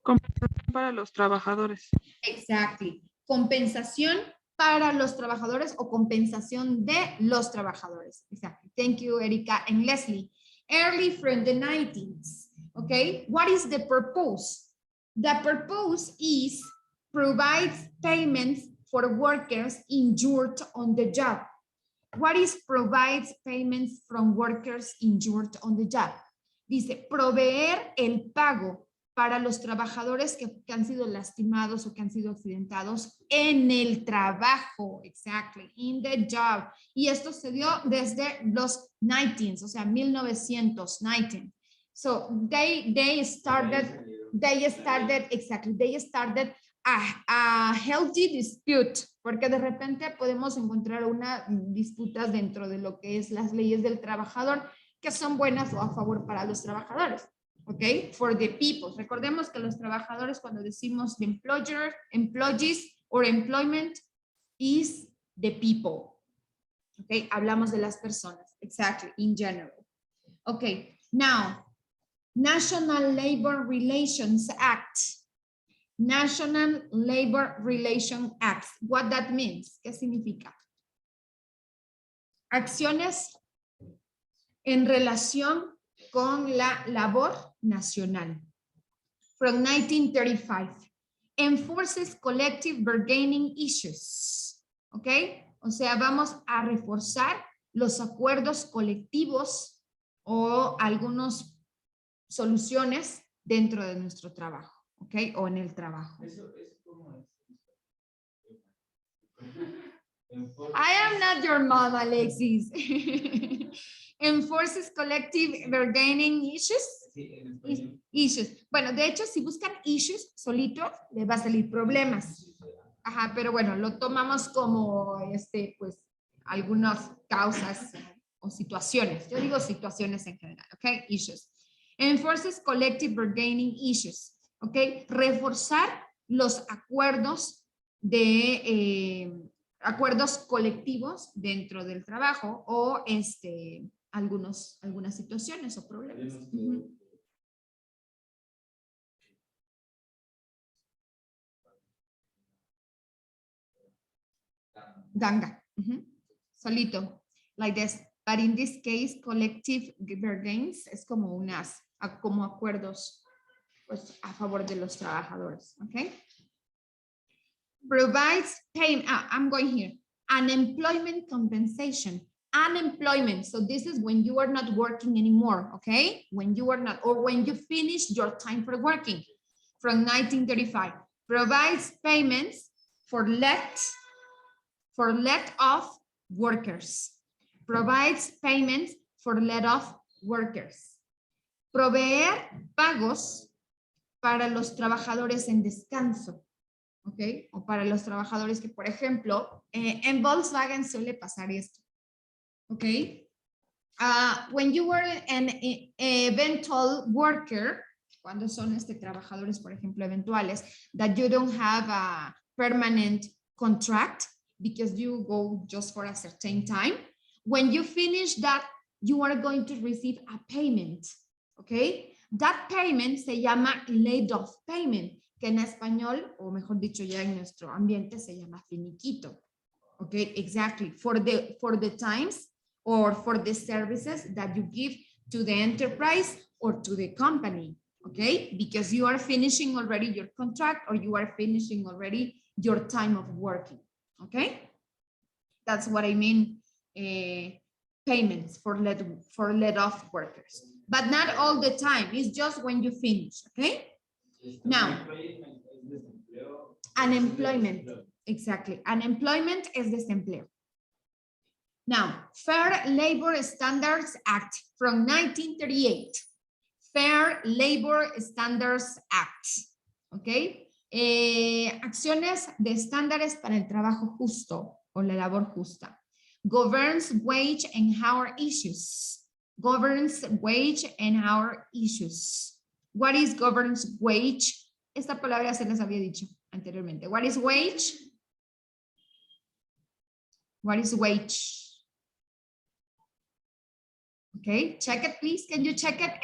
Compensación para los trabajadores. Exactly. Compensación para los trabajadores o compensación de los trabajadores. Exactly. Thank you, Erika and Leslie. Early from the 19th. Okay, what is the purpose? The purpose is provides payments for workers injured on the job. What is provides payments from workers injured on the job? Dice, proveer el pago para los trabajadores que han sido lastimados o que han sido accidentados en el trabajo, exactly, in the job. Y esto se dio desde los 19s, o sea, 1919. So they started a healthy dispute, porque de repente podemos encontrar una disputa dentro de lo que es las leyes del trabajador que son buenas o a favor para los trabajadores. Okay, for the people. Recordemos que los trabajadores, cuando decimos the employer, employees or employment, is the people. Okay, hablamos de las personas. Exactly, in general. Okay, now, National Labor Relations Act. National Labor Relations Act. What that means? ¿Qué significa? Acciones en relación con la labor nacional. From 1935. Enforces collective bargaining issues. ¿Ok? O sea, vamos a reforzar los acuerdos colectivos o algunas soluciones dentro de nuestro trabajo. ¿Ok? O en el trabajo. Eso cómo es. I am not your mom, Alexis. Enforces collective bargaining issues. Sí, en español. Issues. Bueno, de hecho, si buscan issues solito, les va a salir problemas. Ajá, pero bueno, lo tomamos como, pues, algunas causas o situaciones. Yo digo situaciones en general, ¿ok? Issues. Enforces collective bargaining issues, ¿ok? Reforzar los acuerdos de acuerdos colectivos dentro del trabajo o algunas situaciones o problemas. Ganga. Solito. Like this. But in this case, collective bargains es como como acuerdos pues, a favor de los trabajadores. Okay. Provides payment. I'm going here. Unemployment compensation. Unemployment. So this is when you are not working anymore. Okay. When you are not, or when you finish your time for working. From 1935. Provides payments for let off workers. Provides payments for let off workers. Proveer pagos para los trabajadores en descanso. ¿Ok? O para los trabajadores que, por ejemplo, en Volkswagen suele pasar esto. ¿Ok? When you were an eventual worker, cuando son trabajadores, por ejemplo, eventuales, that you don't have a permanent contract because you go just for a certain time. When you finish that, you are going to receive a payment. ¿Ok? That payment se llama laid off payment, que en español, o mejor dicho ya en nuestro ambiente, se llama finiquito. Okay, exactly. For the times or for the services that you give to the enterprise or to the company. Okay, because you are finishing already your contract or you are finishing already your time of working. Okay, that's what I mean. Payments for let off workers, but not all the time. It's just when you finish. Okay. Now, unemployment, exactly. Unemployment is desempleo. Now, Fair Labor Standards Act from 1938. Fair Labor Standards Act, ¿ok? Acciones de estándares para el trabajo justo o la labor justa. Governs wage and hour issues. Governs wage and hour issues. What is governs wage? Esta palabra se les había dicho anteriormente. What is wage? What is wage? Okay, check it, please. Can you check it?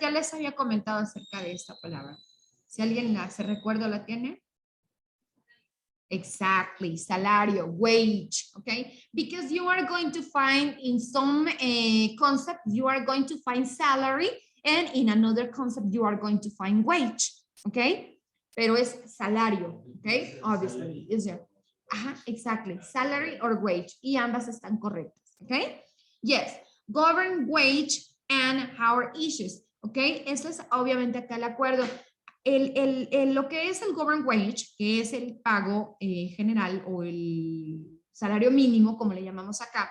Ya les había comentado acerca de esta palabra. Si alguien se recuerda o la tiene. Exactly, salario, wage, okay? Because you are going to find in some concept, you are going to find salary, and in another concept, you are going to find wage, okay? Pero es salario, okay? Obviously, is there? Exactly, salary or wage, y ambas están correctas, okay? Yes, govern wage and our issues, okay? Eso es obviamente acá el acuerdo. Lo que es el government wage, que es el pago general o el salario mínimo, como le llamamos acá,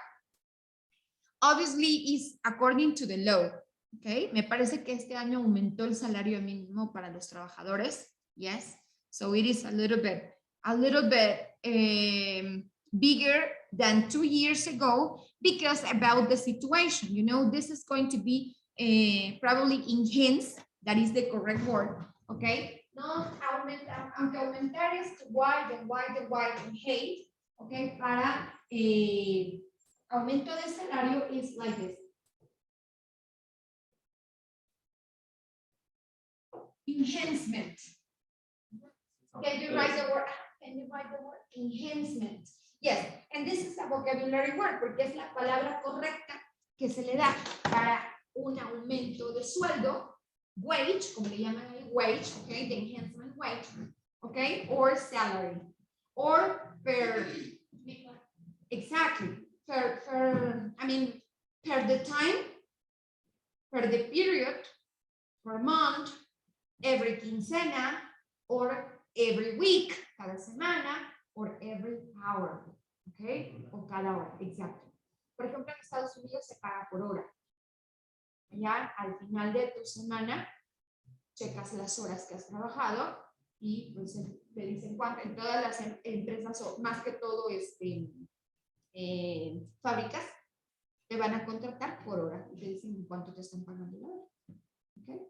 obviously is according to the law, okay? Me parece que este año aumentó el salario mínimo para los trabajadores, yes, so it is a little bit bigger than 2 years ago because about the situation, you know, this is going to be probably enhanced, that is the correct word. Okay, no aumentar, aunque aumentar es wide and hate, okay, para aumento de salario is like this. Enhancement. Can you write the word? Can you write the word? Enhancement. Yes, and this is a vocabulary word porque es la palabra correcta que se le da para un aumento de sueldo. Wage, como le llaman ahí, wage, okay, the enhancement wage, okay, or salary, or per, exactly, I mean, per the time, per the period, per month, every quincena, or every week, cada semana, or every hour, okay, o cada hora, exacto. Por ejemplo, en Estados Unidos se paga por hora. Ya al final de tu semana checas las horas que has trabajado y pues te dicen cuánto. En todas las empresas, o más que todo fábricas, te van a contratar por hora y te dicen cuánto te están pagando la hora. Okay?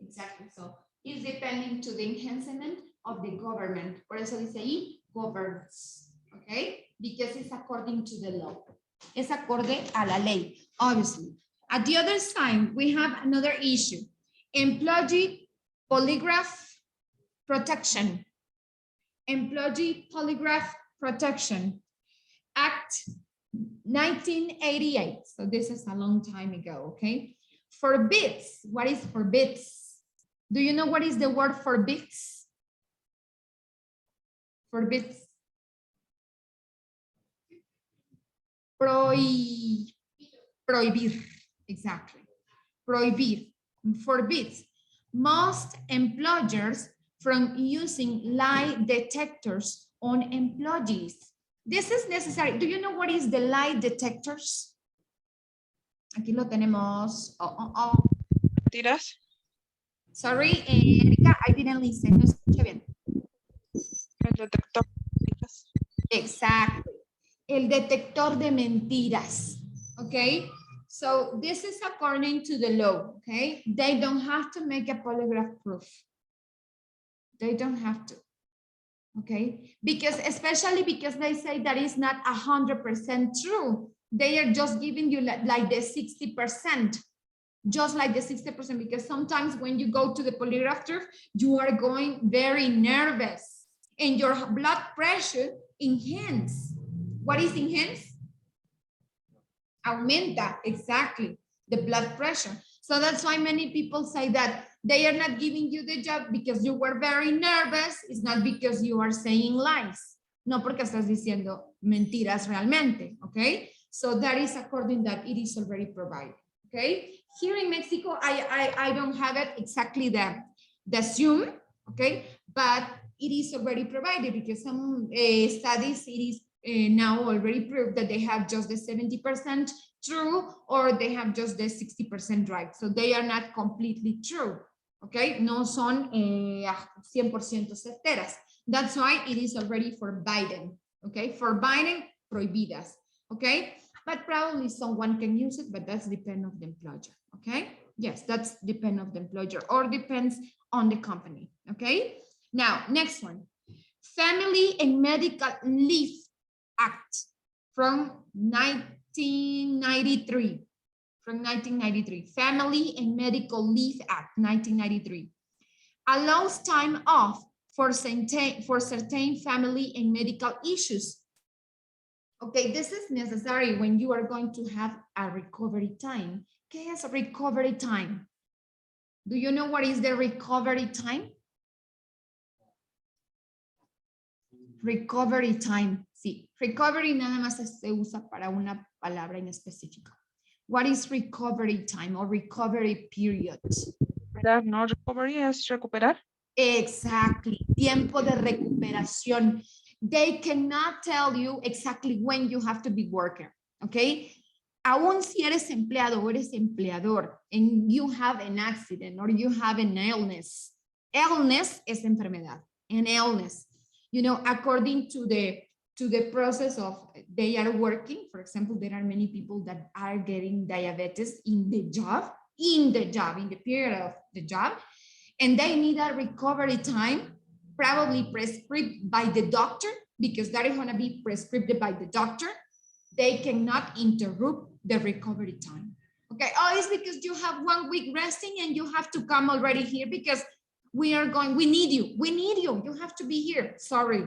Exactly. So it's depending to the enhancement of the government. Por eso dice ahí governs. Okay? Because it's according to the law. Es acorde a la ley, obviously. At the other side, we have another issue. Employee polygraph protection. Employee polygraph protection. Act 1988. So this is a long time ago, okay? Forbids. What is forbids? Do you know what is the word forbids? Forbids. Prohibir. Exactly. Prohibir. Forbids most employers from using lie detectors on employees. This is necessary. Do you know what is the lie detectors? Aquí lo tenemos. ¿Tiras? Sorry, Erika, I didn't listen. No escuché bien. El detector de mentiras. Exactly. El detector de mentiras. Okay. So this is according to the law, okay? They don't have to make a polygraph proof. They don't have to, okay? Because especially because they say that is not 100% true. They are just giving you like the 60%, just like the 60%, because sometimes when you go to the polygraph proof, you are going very nervous and your blood pressure enhances. What is enhanced? Aumenta, exactly, the blood pressure. So that's why many people say that they are not giving you the job because you were very nervous. It's not because you are saying lies. No porque estás diciendo mentiras realmente, okay? So that is according that it is already provided, okay? Here in Mexico, I don't have it exactly the assume, okay? But it is already provided because some studies, it is now already proved that they have just the 70% true or they have just the 60% right. So they are not completely true, okay? No son 100% certeras. That's why it is already forbidden, okay? Forbidden, prohibidas, okay? But probably someone can use it, but that's depend of the employer, okay? Yes, that's depend of the employer or depends on the company, okay? Now, next one, Family and Medical Leave Act from 1993. From 1993, Family and Medical Leave Act, 1993, allows time off for certain family and medical issues. Okay, this is necessary when you are going to have a recovery time. ¿Qué es recovery time? Do you know what is the recovery time? Recovery time, sí. Recovery nada más se usa para una palabra en específico. What is recovery time or recovery period? ¿Verdad? No, recovery es recuperar. Exactly. Tiempo de recuperación. They cannot tell you exactly when you have to be working, okay? Aún si eres empleado o eres empleador and you have an accident or you have an illness. Illness es enfermedad. An illness. You know, according to the process of they are working, for example, there are many people that are getting diabetes in the period of the job, and they need a recovery time, probably prescribed by the doctor, because that is going to be prescribed by the doctor. They cannot interrupt the recovery time. Okay, oh, it's because you have 1 week resting and you have to come already here because we need you, you have to be here. Sorry,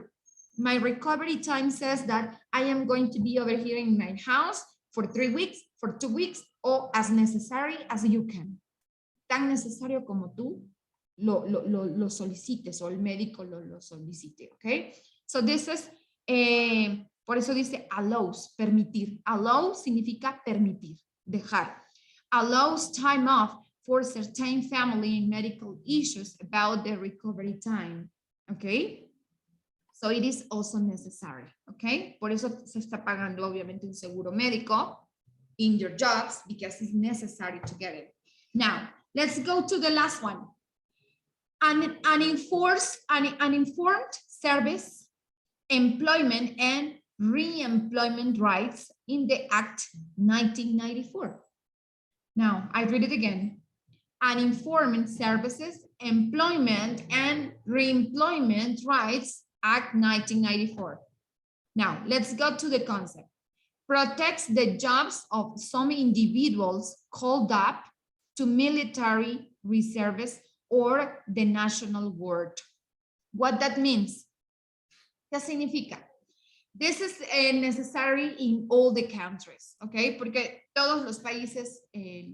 my recovery time says that I am going to be over here in my house for 3 weeks, for 2 weeks, or as necessary as you can. Tan necesario como tú lo solicites o el médico lo solicite, okay? So this is, por eso dice allows, permitir. Allow significa permitir, dejar. Allows time off for certain family and medical issues about the recovery time, okay? So it is also necessary, okay? Por eso se está pagando obviamente un seguro médico in your jobs because it's necessary to get it. Now, let's go to the last one. Uninformed service, employment and re-employment rights in the Act 1994. Now, I read it again. Uninformed services, employment and re-employment rights, Act 1994. Now, let's go to the concept. Protects the jobs of some individuals called up to military reservists or the National Guard. What that means? ¿Qué significa? This is necessary in all the countries, okay? Porque todos los países,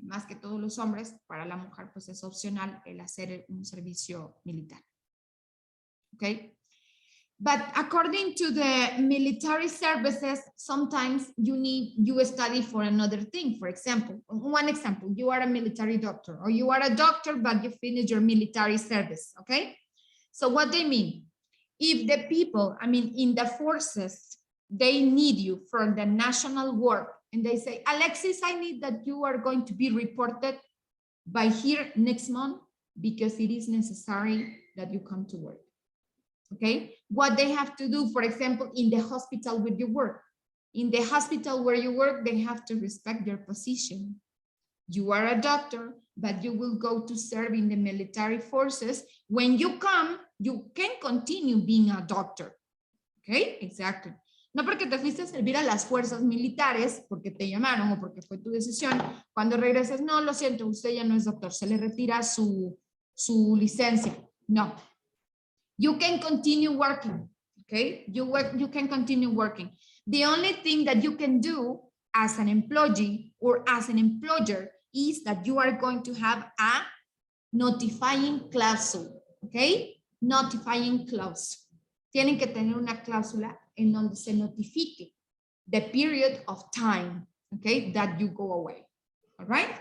más que todos los hombres, para la mujer pues es opcional el hacer un servicio militar, okay? But according to the military services, sometimes you study for another thing. For example, one example, you are a military doctor or you are a doctor, but you finish your military service, okay? So what they mean, if the people, I mean, in the forces, they need you for the national work and they say, Alexis, I need that you are going to be reported by here next month because it is necessary that you come to work. Okay, what they have to do, for example, in the hospital where you work. In the hospital where you work, they have to respect your position. You are a doctor, but you will go to serve in the military forces. When you come, you can continue being a doctor. Okay, exactly. No porque te fuiste a servir a las fuerzas militares, porque te llamaron o porque fue tu decisión. Cuando regreses, no, lo siento, usted ya no es doctor, se le retira su licencia. No. You can continue working, okay? You can continue working. The only thing that you can do as an employee or as an employer is that you are going to have a notifying clause, okay? Notifying clause. Tienen que tener una cláusula en donde se notifique the period of time, okay, that you go away, all right?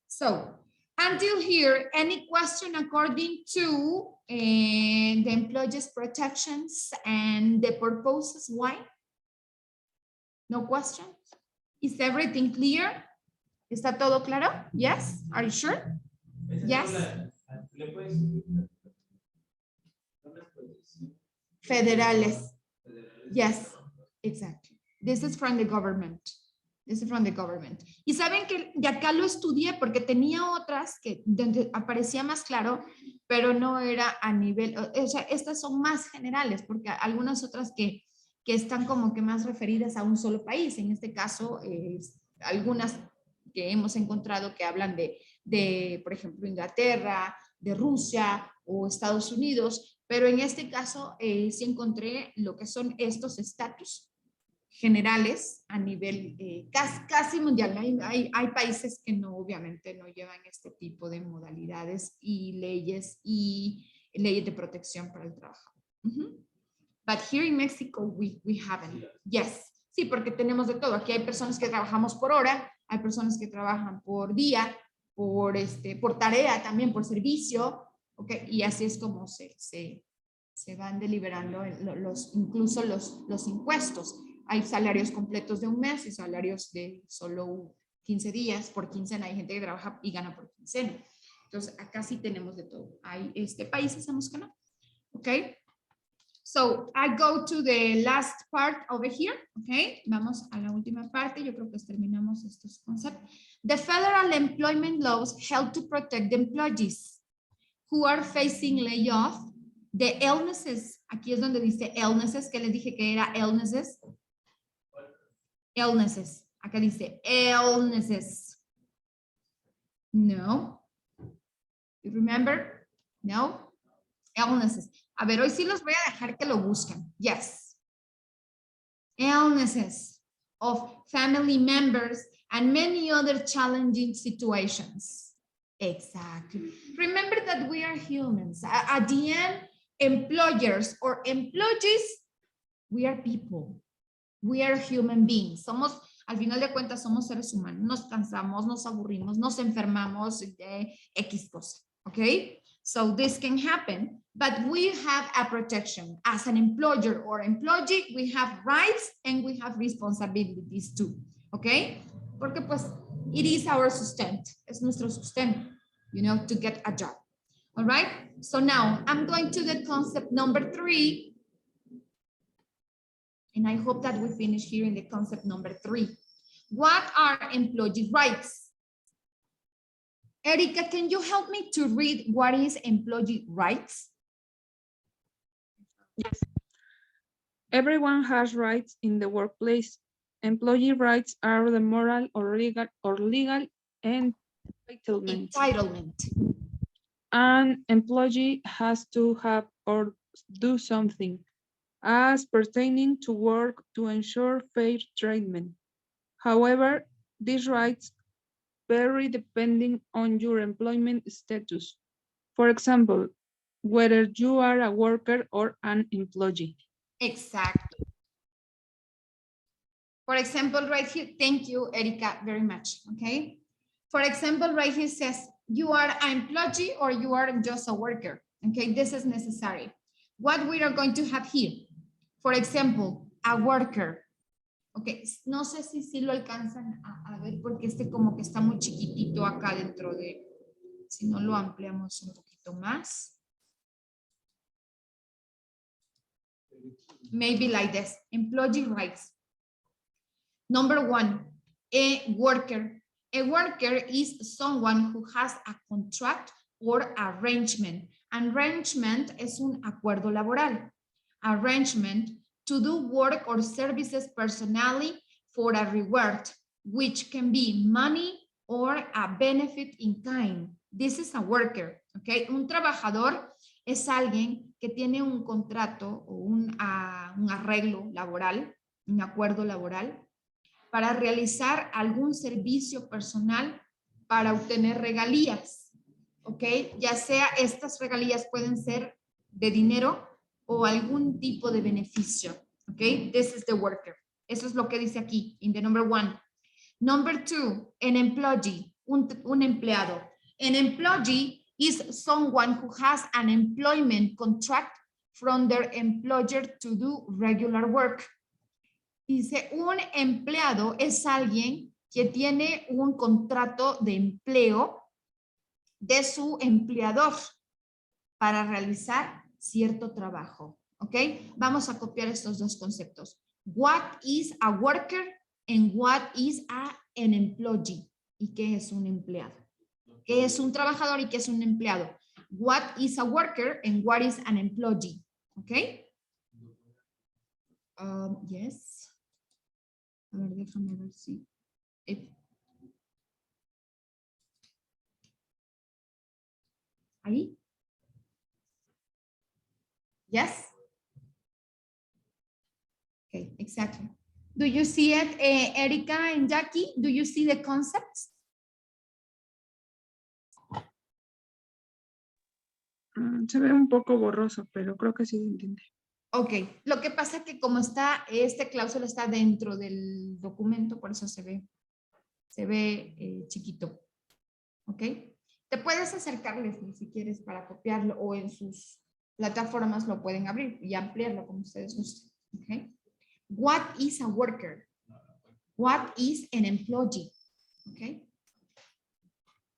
So, until here, any question according to the employees' protections and the purposes? Why? No questions? Is everything clear? ¿Está todo claro? Yes? Are you sure? Yes? Federales. Yes, exactly. This is from the government. This is from the government. Y saben que de acá lo estudié porque tenía otras que donde aparecía más claro, pero no era a nivel, o sea, estas son más generales porque algunas otras que están como que más referidas a un solo país. En este caso, algunas que hemos encontrado que hablan de, por ejemplo, Inglaterra, de Rusia o Estados Unidos, pero en este caso sí encontré lo que son estos estatus generales a nivel casi mundial. Hay países que no, obviamente, no llevan este tipo de modalidades y leyes de protección para el trabajo. But here in Mexico, we haven't. Yes. Sí, porque tenemos de todo. Aquí hay personas que trabajamos por hora, hay personas que trabajan por día, por tarea también, por servicio, okay, y así es como se van deliberando incluso los impuestos. Hay salarios completos de un mes y salarios de solo 15 días. Por quincena hay gente que trabaja y gana por quincena. Entonces, acá sí tenemos de todo. Hay países en los que no. Okay. So, I go to the last part over here. Okay. Vamos a la última parte. Yo creo que terminamos estos conceptos. The federal employment laws help to protect the employees who are facing layoff. The illnesses, aquí es donde dice illnesses, que les dije que era illnesses. Illnesses, acá dice illnesses. No. You remember? No. Illnesses. A ver, hoy sí los voy a dejar que lo busquen. Yes. Illnesses of family members and many other challenging situations. Exactly. Remember that we are humans. At the end, employers or employees, we are people. We are human beings. Somos, al final de cuentas, somos seres humanos. Nos cansamos, nos aburrimos, nos enfermamos de X cosa. Okay? So this can happen, but we have a protection. As an employer or employee, we have rights and we have responsibilities too. Okay? Porque pues, it is our sustento. Es nuestro sustento, you know, to get a job. All right? So now I'm going to the concept number 3. And I hope that we finish here in the concept number 3. What are employee rights? Erica, can you help me to read what is employee rights? Yes. Everyone has rights in the workplace. Employee rights are the moral or legal entitlement. An employee has to have or do something as pertaining to work to ensure fair treatment. However, these rights vary depending on your employment status. For example, whether you are a worker or an employee. Exactly. For example, right here, thank you, Erica, very much, okay? For example, right here says, you are an employee or you are just a worker, okay? This is necessary. What we are going to have here, for example, a worker. Ok, no sé si lo alcanzan a ver porque como que está muy chiquitito acá dentro de, si no lo ampliamos un poquito más. Maybe like this, employee rights. Number 1, a worker. A worker is someone who has a contract or arrangement. Arrangement es un acuerdo laboral. Arrangement to do work or services personally for a reward, which can be money or a benefit in kind. This is a worker, okay? Un trabajador es alguien que tiene un contrato o un arreglo laboral, un acuerdo laboral, para realizar algún servicio personal para obtener regalías, okay? Ya sea estas regalías pueden ser de dinero o algún tipo de beneficio, okay? This is the worker. Eso es lo que dice aquí, in the number 1. Number 2, an employee, un empleado. An employee is someone who has an employment contract from their employer to do regular work. Dice, un empleado es alguien que tiene un contrato de empleo de su empleador para realizar cierto trabajo, ¿ok? Vamos a copiar estos dos conceptos. What is a worker and what is an employee? ¿Y qué es un empleado? ¿Qué es un trabajador y qué es un empleado? What is a worker and what is an employee? ¿Ok? Yes. A ver, déjame ver si... Ahí. Yes? Okay, exactly. Do you see it, Erika and Jackie? Do you see the concepts? Se ve un poco borroso, pero creo que sí se entiende. Ok, lo que pasa es que como está, este cláusula está dentro del documento, por eso se ve chiquito. Ok, te puedes acercarles si quieres para copiarlo o en sus plataformas lo pueden abrir y ampliarlo como ustedes gusten. Ok, what is a worker? What is an employee? Ok,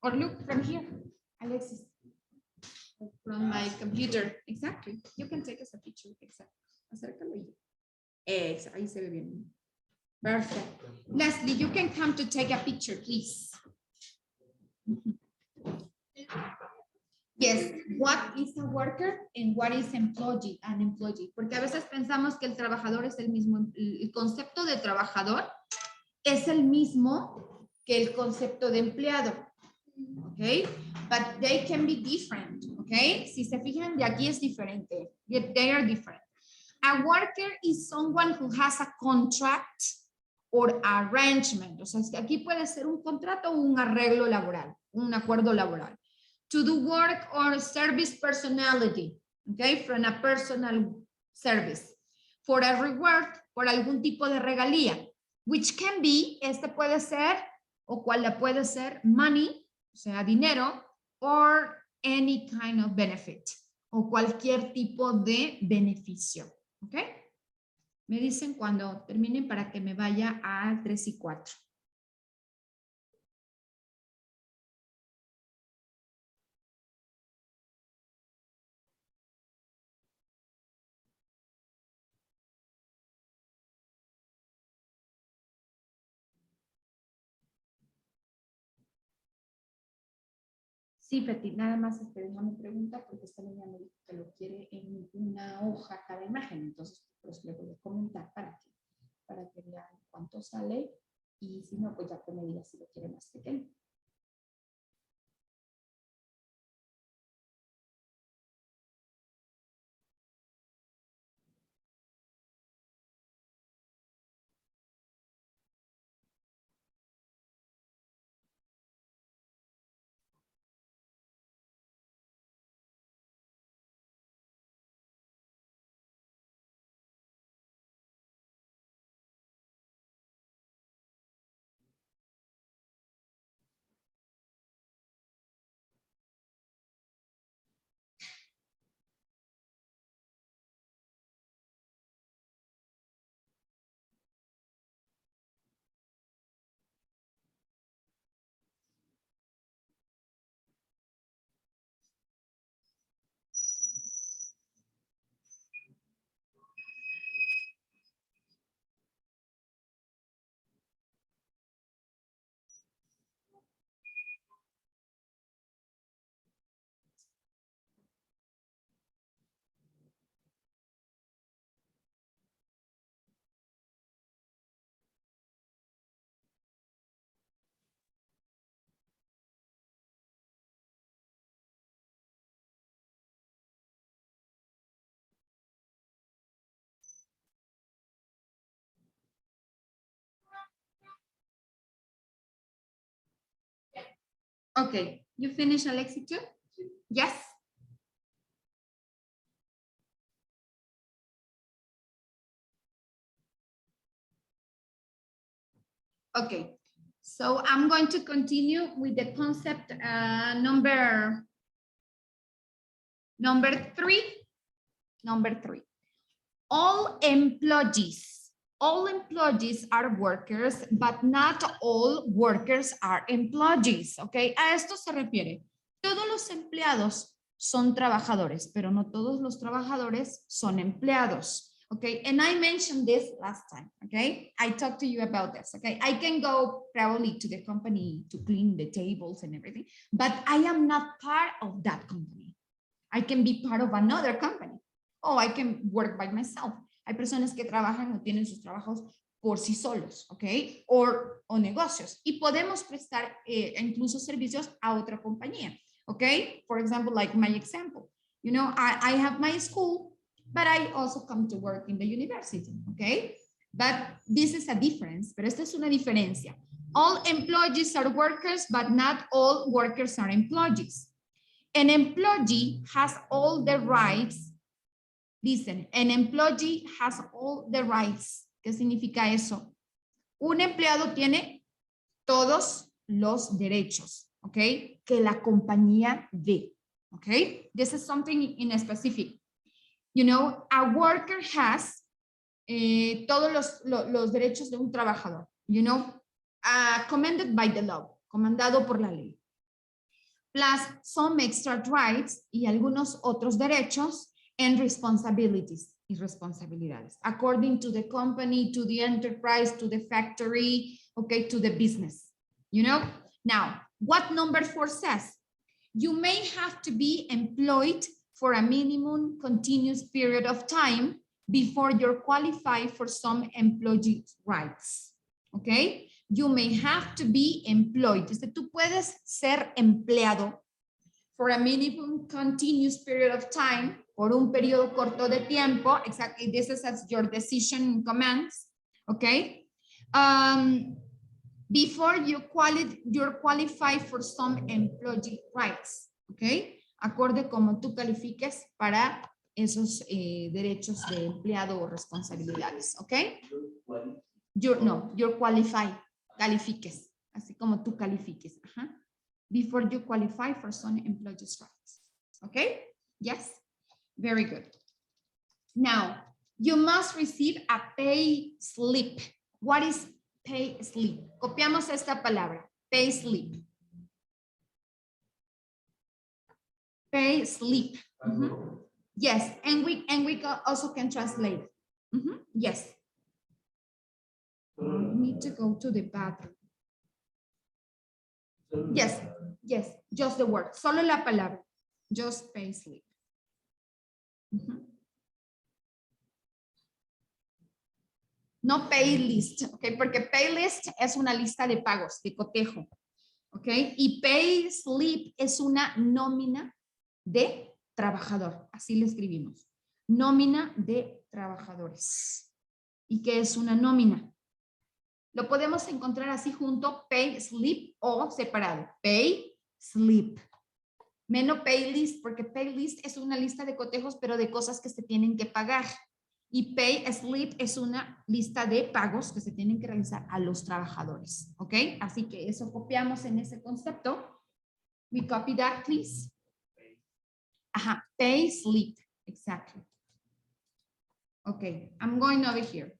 or look from here, Alexis. From my computer. Exactly. You can take us a picture. Exactly. Acércalo y ahí se ve bien. Perfect. Leslie, you can come to take a picture, please. Yes. What is a worker and what is employee? An employee. Porque a veces pensamos que el trabajador es el mismo. El concepto de trabajador es el mismo que el concepto de empleado. Okay, but they can be different, okay? Si se fijan, de aquí es diferente. They are different. A worker is someone who has a contract or arrangement. O sea, aquí puede ser un contrato o un arreglo laboral, un acuerdo laboral. To do work or service personality, okay? From a personal service. For a reward, por algún tipo de regalía. Which can be, este puede ser, o cual puede ser, money, o sea, dinero, or any kind of benefit, o cualquier tipo de beneficio, ¿ok? Me dicen cuando terminen para que me vaya a 3 y 4. Sí, Betty, nada más déjame pregunta porque esta niña me dijo que lo quiere en una hoja cada imagen, entonces pues le voy a comentar para que vean cuánto sale y si no, pues ya que me diga si lo quiere más pequeño. Okay, you finish, Alexi, too? Yes. Okay, so I'm going to continue with the concept number 3. Number 3. All employees are workers, but not all workers are employees, okay? A esto se refiere. Todos los empleados son trabajadores, pero no todos los trabajadores son empleados. Okay, and I mentioned this last time, okay? I talked to you about this, okay? I can go probably to the company to clean the tables and everything, but I am not part of that company. I can be part of another company. Oh, I can work by myself. Hay personas que trabajan o tienen sus trabajos por sí solos, okay? O negocios. Y podemos prestar incluso servicios a otra compañía. Okay, for example, like my example, you know, I have my school, but I also come to work in the university, okay? But this is a difference, pero esta es una diferencia. All employees are workers, but not all workers are employees. An employee has all the rights. Listen, an employee has all the rights. ¿Qué significa eso? Un empleado tiene todos los derechos, ¿ok? Que la compañía dé, ¿ok? This is something in specific. You know, a worker has todos los derechos de un trabajador, you know, commanded by the law, comandado por la ley. Plus some extra rights y algunos otros derechos and responsibilities y responsabilidades, according to the company, to the enterprise, to the factory, okay, to the business, you know. Now, what number 4 says? You may have to be employed for a minimum continuous period of time before you're qualified for some employee rights, okay? You may have to be employed. Tú puedes ser empleado for a minimum continuous period of time, por un periodo corto de tiempo. Exactly, this is as your decision commands, okay? Before you're qualified for some employee rights, okay? Acorde como tú califiques para esos derechos de empleado o responsabilidades, okay? You're qualified, califiques, así como tú califiques. Before you qualify for some employees' rights. Okay? Yes? Very good. Now, you must receive a pay slip. What is pay slip? Copiamos esta palabra, pay slip. Pay slip. Yes, and we also can translate it. Yes. I need to go to the bathroom. Yes, yes, just the word, solo la palabra, just pay slip. No pay list, ok, porque pay list es una lista de pagos, de cotejo, ok, y pay slip es una nómina de trabajador, así le escribimos, nómina de trabajadores. ¿Y qué es una nómina? Lo podemos encontrar así junto, pay slip o separado, pay slip. Menos pay list, porque pay list es una lista de cotejos, pero de cosas que se tienen que pagar. Y pay slip es una lista de pagos que se tienen que realizar a los trabajadores. ¿Ok? Así que eso copiamos en ese concepto. We copy that, please. Ajá, pay slip. Exactly. Ok, I'm going over here.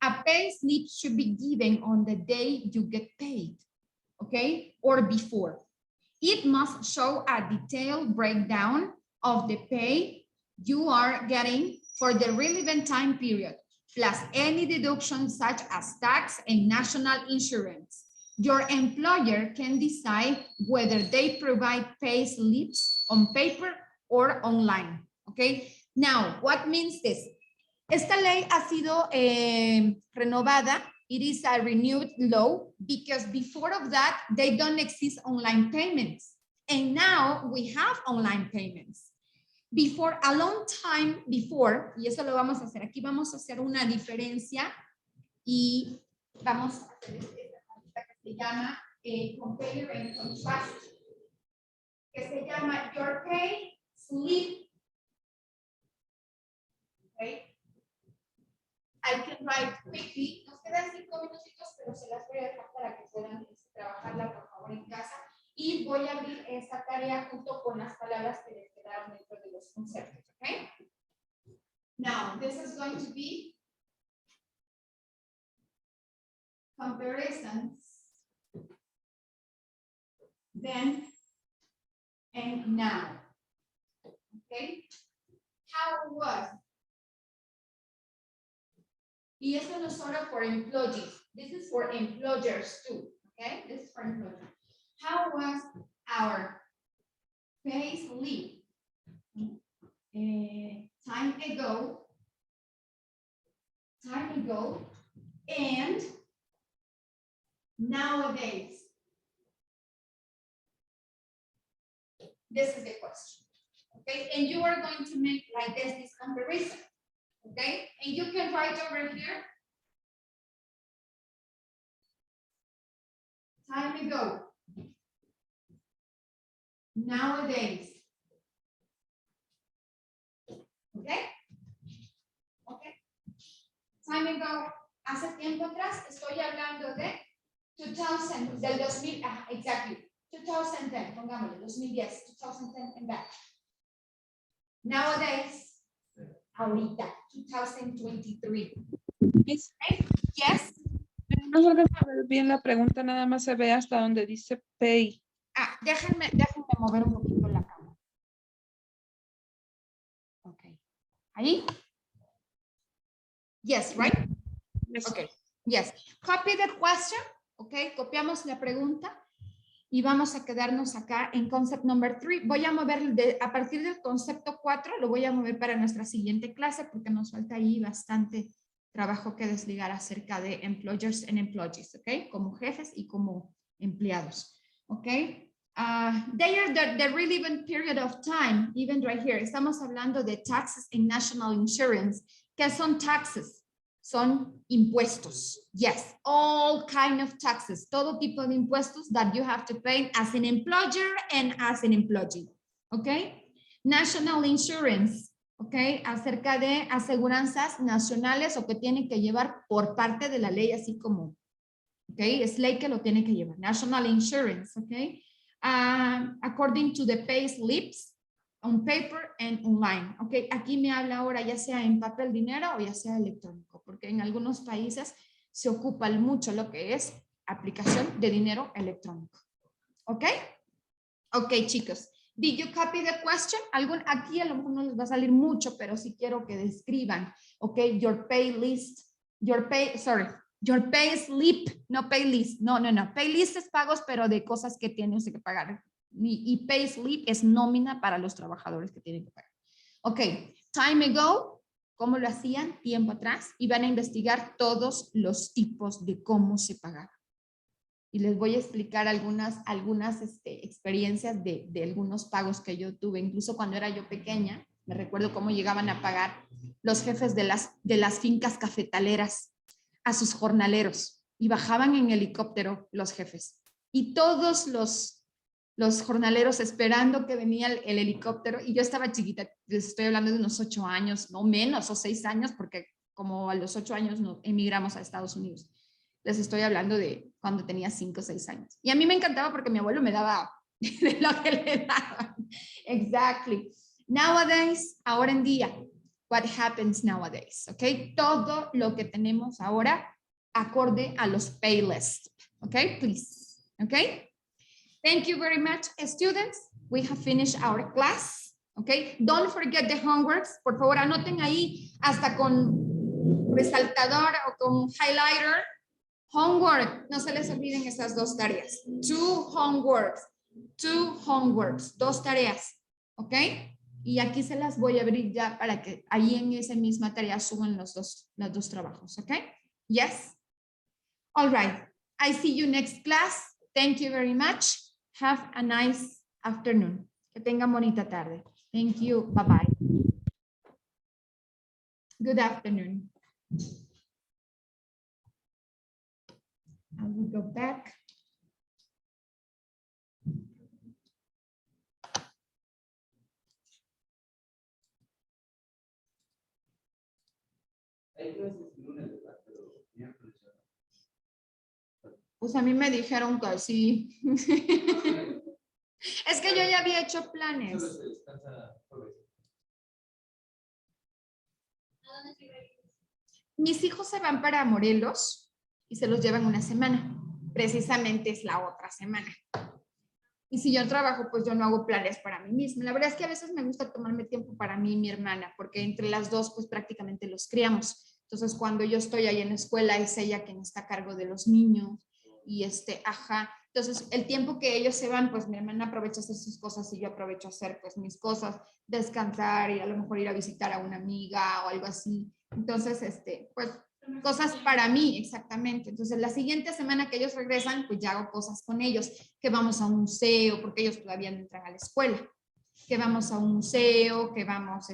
A pay slip should be given on the day you get paid, okay, or before. It must show a detailed breakdown of the pay you are getting for the relevant time period, plus any deductions such as tax and national insurance. Your employer can decide whether they provide pay slips on paper or online, okay? Now, what means this? Esta ley ha sido renovada. It is a renewed law because before of that, they don't exist online payments. And now we have online payments. Before, a long time before, y eso lo vamos a hacer, aquí vamos a hacer una diferencia y vamos a hacer esta que se llama compare and contrast, que se llama your pay slip. Okay. I can write quickly. Nos quedan 5 minutitos, pero se las voy a dejar para que puedan trabajarla, por favor, en casa. Y voy a abrir esta tarea junto con las palabras que les quedaron dentro de los conceptos. Okay? Now, this is going to be comparisons, then, and now. Okay? How was? Y eso no es solo for employees. This is for employers too. Okay? This is for employers. How was our pay slip time ago, and nowadays? This is the question. Okay, and you are going to make like this comparison. Okay, and you can write over here. Time ago. Nowadays. Okay. Okay. Time ago. Hace tiempo atrás estoy hablando de 2000, del 2000, exactly. 2010, pongámosle, 2010, 2010 and back. Nowadays, ahorita, 2023. Miss, Okay? Yes. no se alcanza a ver bien la pregunta, nada más se ve hasta donde dice pay. Déjenme mover un poquito la cámara. Ok. ¿Ahí? Yes, right? Yes. Okay. Yes. Copy the question. Ok. Copiamos la pregunta y vamos a quedarnos acá en concept number 3. Voy a mover a partir del concepto 4, lo voy a mover para nuestra siguiente clase porque nos falta ahí bastante trabajo que desligar acerca de employers and employees, ¿ok? Como jefes y como empleados, ¿ok? They are the relevant period of time, even right here. Estamos hablando de taxes and national insurance. ¿Qué son taxes? Son impuestos. Yes, all kind of taxes. Todo tipo de impuestos that you have to pay as an employer and as an employee, ¿ok? National insurance. ¿Ok? Acerca de aseguranzas nacionales o que tienen que llevar por parte de la ley, así como, ¿ok? Es ley que lo tiene que llevar. National insurance, ¿ok? According to the pay slips, on paper and online, ¿ok? Aquí me habla ahora ya sea en papel dinero o ya sea electrónico, porque en algunos países se ocupa mucho lo que es aplicación de dinero electrónico, ¿ok? Ok, chicos. Did you copy the question? Aquí a lo mejor no les va a salir mucho, pero sí quiero que describan, ok, your pay list, your pay slip, no pay list, no, pay list es pagos, pero de cosas que tiene usted que pagar, y pay slip es nómina para los trabajadores que tienen que pagar. Ok, time ago, ¿cómo lo hacían? Tiempo atrás, y van a investigar todos los tipos de cómo se pagaba. Y les voy a explicar algunas experiencias de algunos pagos que yo tuve, incluso cuando era yo pequeña. Me recuerdo cómo llegaban a pagar los jefes de las fincas cafetaleras a sus jornaleros y bajaban en helicóptero los jefes. Y todos los jornaleros esperando que venía el helicóptero, y yo estaba chiquita, les estoy hablando de unos 8 años, no menos, o 6 años, porque como a los 8 años nos emigramos a Estados Unidos. Les estoy hablando de cuando tenía 5 o 6 años. Y a mí me encantaba porque mi abuelo me daba de lo que le daban. Exactly. Nowadays, ahora en día, what happens nowadays, ¿ok? Todo lo que tenemos ahora acorde a los pay lists, ¿ok? Please, ¿ok? Thank you very much, students. We have finished our class, ¿ok? Don't forget the homeworks. Por favor, anoten ahí hasta con resaltador o con highlighter. Homework, no se les olviden esas 2 tareas. 2 homeworks, 2 tareas, ¿ok? Y aquí se las voy a abrir ya para que ahí en esa misma tarea suban los dos trabajos, ¿ok? Yes? All right, I see you next class. Thank you very much. Have a nice afternoon. Que tengan bonita tarde. Thank you, bye-bye. Good afternoon. I will go back. Pues a mí me dijeron que sí. Es que yo ya había hecho planes. Mis hijos se van para Morelos y se los llevan una semana. Precisamente es la otra semana. Y si yo trabajo, pues yo no hago planes para mí misma. La verdad es que a veces me gusta tomarme tiempo para mí y mi hermana, porque entre las dos, pues prácticamente los criamos. Entonces, cuando yo estoy ahí en la escuela, es ella quien está a cargo de los niños. Y entonces el tiempo que ellos se van, pues mi hermana aprovecha a hacer sus cosas y yo aprovecho a hacer pues mis cosas, descansar y a lo mejor ir a visitar a una amiga o algo así. Entonces, pues cosas para mí, exactamente. Entonces, la siguiente semana que ellos regresan, pues ya hago cosas con ellos, que vamos a un museo, porque ellos todavía no entran a la escuela. que vamos a un museo, que vamos